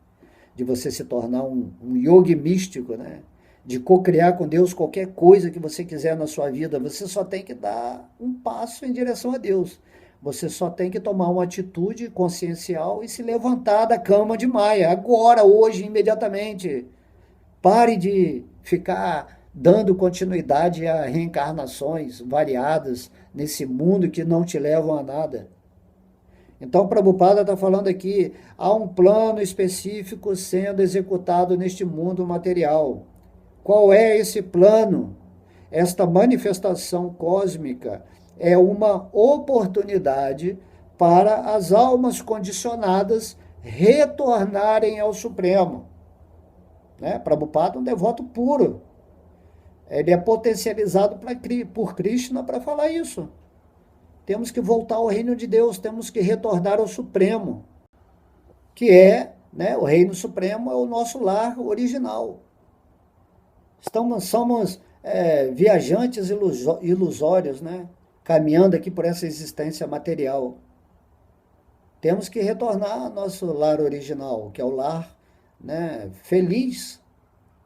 De você se tornar um yogi místico, né? De co-criar com Deus qualquer coisa que você quiser na sua vida. Você só tem que dar um passo em direção a Deus. Você só tem que tomar uma atitude consciencial e se levantar da cama de Maia. Agora, hoje, imediatamente. Pare de ficar dando continuidade a reencarnações variadas nesse mundo que não te levam a nada. Então, Prabhupada está falando aqui, há um plano específico sendo executado neste mundo material. Qual é esse plano? Esta manifestação cósmica é uma oportunidade para as almas condicionadas retornarem ao Supremo. Né? Prabhupada é um devoto puro. Ele é potencializado por Krishna para falar isso. Temos que voltar ao reino de Deus, temos que retornar ao Supremo, que é, né, o reino supremo é o nosso lar original. Somos viajantes ilusórios, né, caminhando aqui por essa existência material. Temos que retornar ao nosso lar original, que é o lar, né, feliz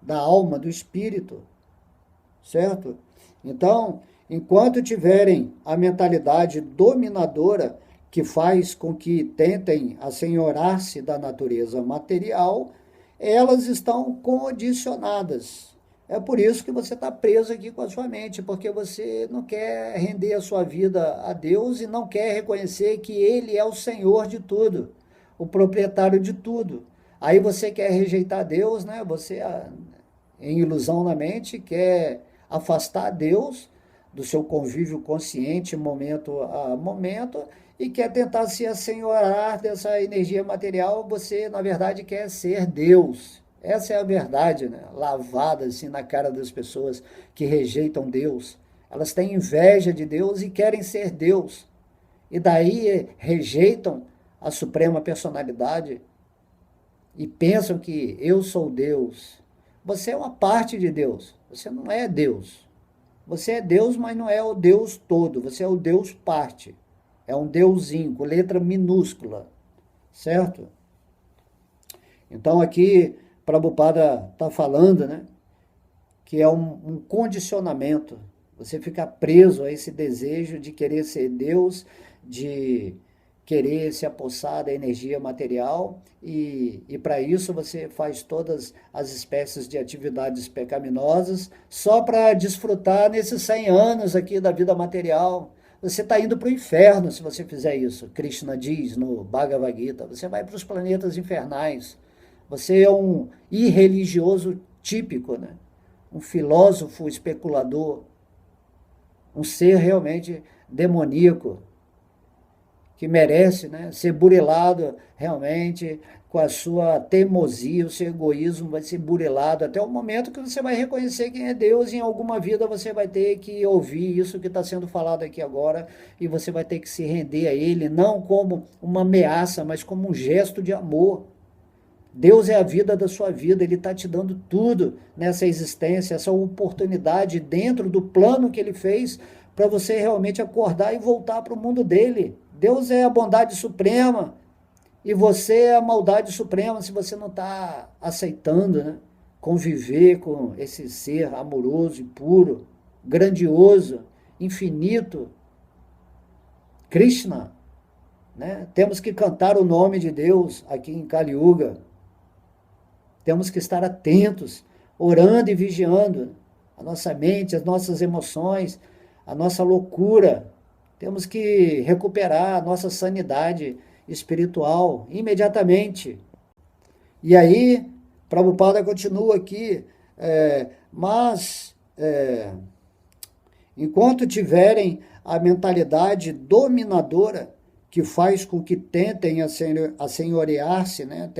da alma, do espírito, certo? Então, enquanto tiverem a mentalidade dominadora que faz com que tentem assenhorar-se da natureza material, elas estão condicionadas. É por isso que você está preso aqui com a sua mente, porque você não quer render a sua vida a Deus e não quer reconhecer que Ele é o Senhor de tudo, o proprietário de tudo. Aí você quer rejeitar Deus, né? Você, em ilusão na mente, quer afastar Deus do seu convívio consciente, momento a momento, e quer tentar se assenhorar dessa energia material. Você, na verdade, quer ser Deus. Essa é a verdade, né? Lavada assim na cara das pessoas que rejeitam Deus. Elas têm inveja de Deus e querem ser Deus. E daí rejeitam a suprema personalidade e pensam que eu sou Deus. Você é uma parte de Deus. Você não é Deus. Você é Deus, mas não é o Deus todo. Você é o Deus parte. É um deusinho, com letra minúscula. Certo? Então aqui Prabhupada está falando, né, que é um condicionamento. Você fica preso a esse desejo de querer ser Deus, de querer se apossar da energia material e para isso você faz todas as espécies de atividades pecaminosas só para desfrutar nesses 100 anos aqui da vida material. Você está indo para o inferno se você fizer isso. Krishna diz no Bhagavad Gita, você vai para os planetas infernais. Você é um irreligioso típico, né? Um filósofo especulador, um ser realmente demoníaco, que merece, né, ser burilado realmente com a sua teimosia, o seu egoísmo vai ser burilado até o momento que você vai reconhecer quem é Deus. E em alguma vida você vai ter que ouvir isso que está sendo falado aqui agora e você vai ter que se render a Ele, não como uma ameaça, mas como um gesto de amor. Deus é a vida da sua vida, Ele está te dando tudo nessa existência, essa oportunidade dentro do plano que Ele fez para você realmente acordar e voltar para o mundo dele. Deus é a bondade suprema e você é a maldade suprema se você não está aceitando, né? Conviver com esse ser amoroso e puro, grandioso, infinito, Krishna. Né? Temos que cantar o nome de Deus aqui em Kali Yuga. Temos que estar atentos, orando e vigiando a nossa mente, as nossas emoções, a nossa loucura. Temos que recuperar a nossa sanidade espiritual imediatamente. E aí, Prabhupada continua aqui, mas enquanto tiverem a mentalidade dominadora que faz com que tentem assenhorear-se, né,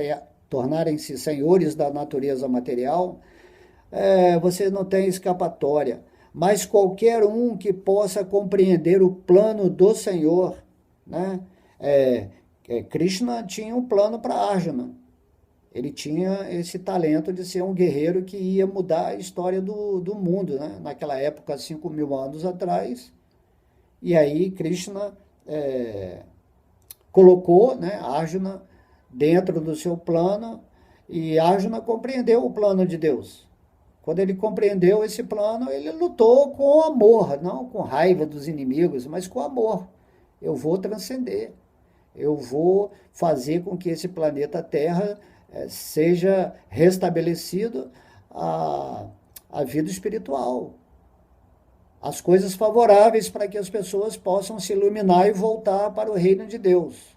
tornarem-se senhores da natureza material, você não tem escapatória. Mas qualquer um que possa compreender o plano do Senhor, né? Krishna tinha um plano para Arjuna. Ele tinha esse talento de ser um guerreiro que ia mudar a história do mundo, né? Naquela época, 5.000 anos atrás. E aí Krishna colocou, né, Arjuna dentro do seu plano, e Arjuna compreendeu o plano de Deus. Quando ele compreendeu esse plano, ele lutou com amor, não com raiva dos inimigos, mas com amor. Eu vou transcender, eu vou fazer com que esse planeta Terra seja restabelecido a vida espiritual. As coisas favoráveis para que as pessoas possam se iluminar e voltar para o reino de Deus.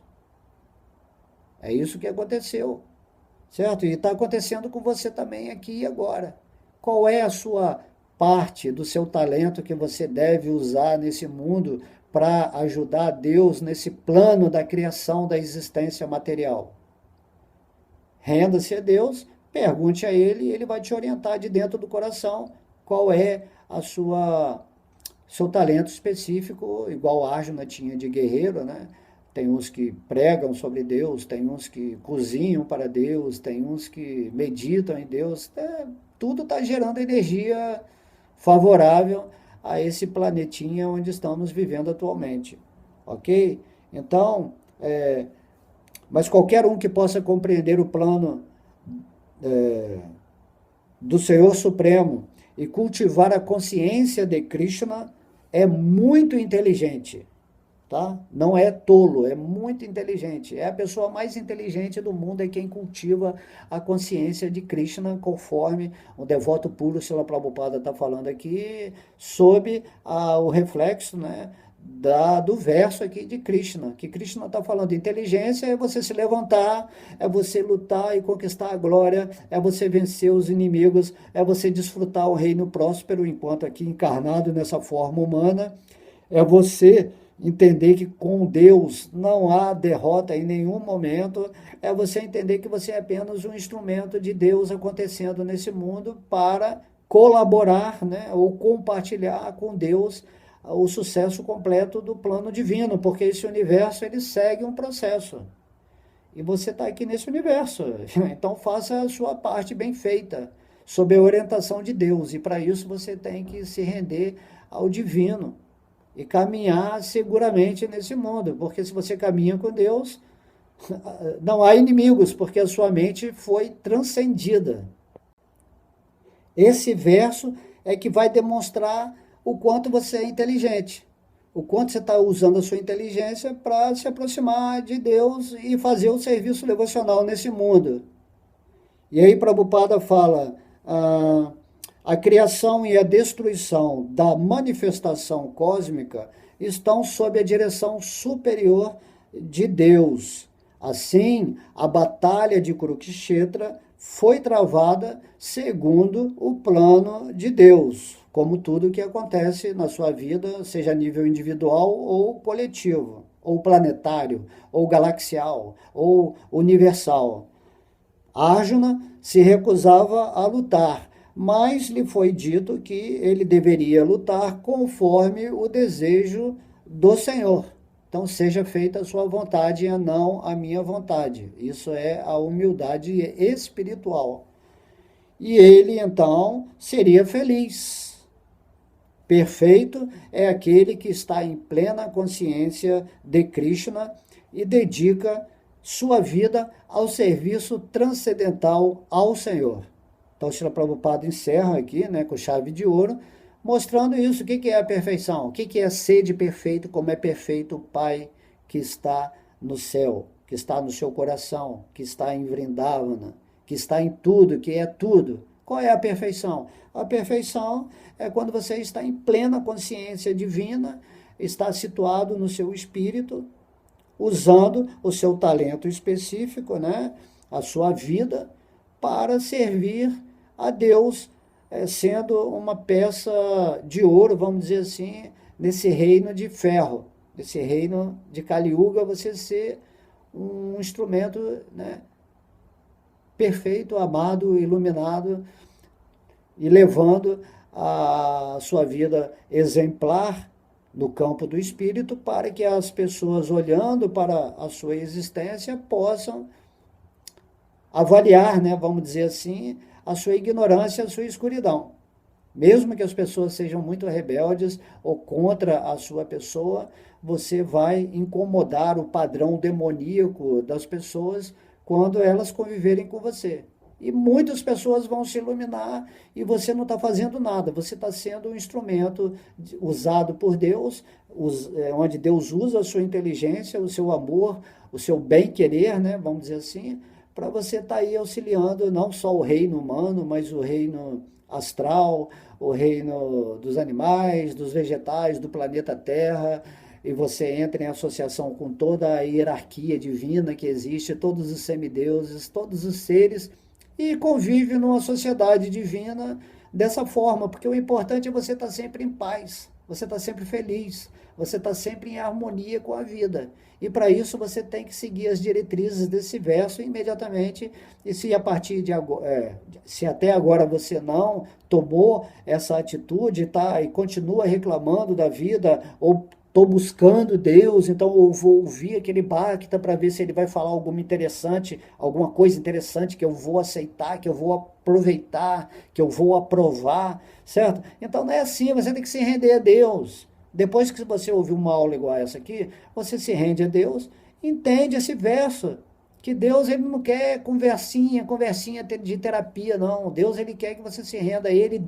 É isso que aconteceu, certo? E está acontecendo com você também aqui e agora. Qual é a sua parte do seu talento que você deve usar nesse mundo para ajudar Deus nesse plano da criação da existência material? Renda-se a Deus, pergunte a Ele e Ele vai te orientar de dentro do coração qual é a seu talento específico, igual Arjuna tinha de guerreiro, né? Tem uns que pregam sobre Deus, tem uns que cozinham para Deus, tem uns que meditam em Deus. Tudo está gerando energia favorável a esse planetinha onde estamos vivendo atualmente. Ok? Então, mas qualquer um que possa compreender o plano do Senhor Supremo e cultivar a consciência de Krishna é muito inteligente. Tá? Não é tolo, é muito inteligente. É a pessoa mais inteligente do mundo, é quem cultiva a consciência de Krishna, conforme o devoto puro Srila Prabhupada está falando aqui, sob o reflexo, né, do verso aqui de Krishna, que Krishna está falando. Inteligência é você se levantar, é você lutar e conquistar a glória, é você vencer os inimigos, é você desfrutar o reino próspero enquanto aqui encarnado nessa forma humana, é você entender que com Deus não há derrota em nenhum momento, é você entender que você é apenas um instrumento de Deus acontecendo nesse mundo para colaborar, né, ou compartilhar com Deus o sucesso completo do plano divino, porque esse universo ele segue um processo. E você está aqui nesse universo, então faça a sua parte bem feita, sob a orientação de Deus, e para isso você tem que se render ao divino e caminhar seguramente nesse mundo, porque se você caminha com Deus, não há inimigos, porque a sua mente foi transcendida. Esse verso é que vai demonstrar o quanto você é inteligente, o quanto você está usando a sua inteligência para se aproximar de Deus e fazer o serviço devocional nesse mundo. E aí Prabhupada fala... a criação e a destruição da manifestação cósmica estão sob a direção superior de Deus. Assim, a batalha de Kurukshetra foi travada segundo o plano de Deus, como tudo que acontece na sua vida, seja a nível individual ou coletivo, ou planetário, ou galaxial, ou universal. Arjuna se recusava a lutar, mas lhe foi dito que ele deveria lutar conforme o desejo do Senhor. Então, seja feita a sua vontade e não a minha vontade. Isso é a humildade espiritual. E ele, então, seria feliz. Perfeito é aquele que está em plena consciência de Krishna e dedica sua vida ao serviço transcendental ao Senhor. Então, Srila Prabhupada encerra aqui, né, com chave de ouro, mostrando isso. O que é a perfeição? O que é ser de perfeito, como é perfeito o Pai que está no céu, que está no seu coração, que está em Vrindavana, que está em tudo, que é tudo. Qual é a perfeição? A perfeição é quando você está em plena consciência divina, está situado no seu espírito, usando o seu talento específico, né, a sua vida, para servir a Deus, sendo uma peça de ouro, vamos dizer assim, nesse reino de ferro, nesse reino de Kali Yuga, você ser um instrumento, né, perfeito, amado, iluminado, e levando a sua vida exemplar no campo do espírito, para que as pessoas, olhando para a sua existência, possam avaliar, né, vamos dizer assim, a sua ignorância, a sua escuridão. Mesmo que as pessoas sejam muito rebeldes ou contra a sua pessoa, você vai incomodar o padrão demoníaco das pessoas quando elas conviverem com você. E muitas pessoas vão se iluminar e você não está fazendo nada. Você está sendo um instrumento usado por Deus, onde Deus usa a sua inteligência, o seu amor, o seu bem-querer, né, vamos dizer assim, para você estar aí auxiliando não só o reino humano, mas o reino astral, o reino dos animais, dos vegetais, do planeta Terra, e você entra em associação com toda a hierarquia divina que existe, todos os semideuses, todos os seres, e convive numa sociedade divina dessa forma, porque o importante é você estar sempre em paz, você está sempre feliz, você está sempre em harmonia com a vida. E para isso você tem que seguir as diretrizes desse verso imediatamente. E se a partir de agora, se até agora você não tomou essa atitude, tá, e continua reclamando da vida, ou estou buscando Deus, então eu vou ouvir aquele Bhakta para ver se ele vai falar alguma interessante, alguma coisa interessante que eu vou aceitar, que eu vou aproveitar, que eu vou aprovar, certo? Então não é assim, você tem que se render a Deus. Depois que você ouvir uma aula igual a essa aqui, você se rende a Deus, entende esse verso, que Deus ele não quer conversinha de terapia, não. Deus ele quer que você se renda a Ele,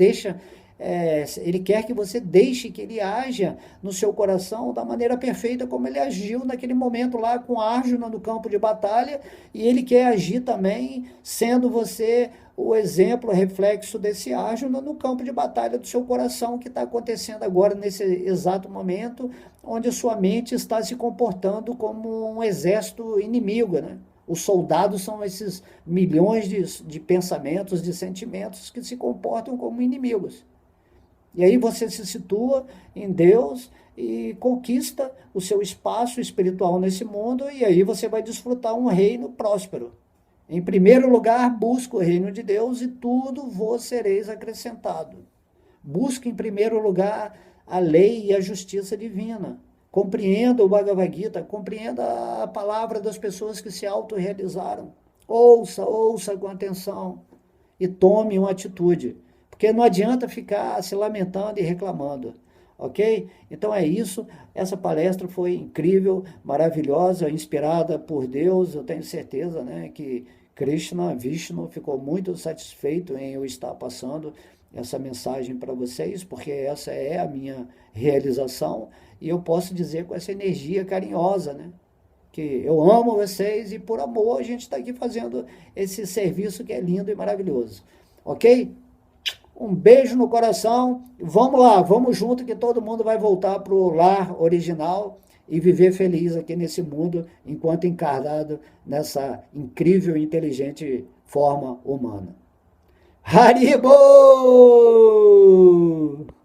Ele quer que você deixe que Ele haja no seu coração da maneira perfeita como Ele agiu naquele momento lá com Arjuna no campo de batalha, e Ele quer agir também sendo você o exemplo, o reflexo desse Arjuna no campo de batalha do seu coração, que está acontecendo agora nesse exato momento, onde a sua mente está se comportando como um exército inimigo, né? Os soldados são esses milhões de pensamentos, de sentimentos que se comportam como inimigos. E aí você se situa em Deus e conquista o seu espaço espiritual nesse mundo, e aí você vai desfrutar um reino próspero. Em primeiro lugar, busca o reino de Deus e tudo vos sereis acrescentado. Busque em primeiro lugar a lei e a justiça divina. Compreenda o Bhagavad Gita, compreenda a palavra das pessoas que se autorrealizaram. Ouça com atenção e tome uma atitude. Porque não adianta ficar se lamentando e reclamando, ok? Então é isso, essa palestra foi incrível, maravilhosa, inspirada por Deus. Eu tenho certeza, né, que Krishna, Vishnu, ficou muito satisfeito em eu estar passando essa mensagem para vocês, porque essa é a minha realização, e eu posso dizer com essa energia carinhosa, né, que eu amo vocês e por amor a gente está aqui fazendo esse serviço que é lindo e maravilhoso, ok? Um beijo no coração, vamos lá, vamos junto que todo mundo vai voltar para o lar original e viver feliz aqui nesse mundo, enquanto encarnado nessa incrível e inteligente forma humana. Haribo!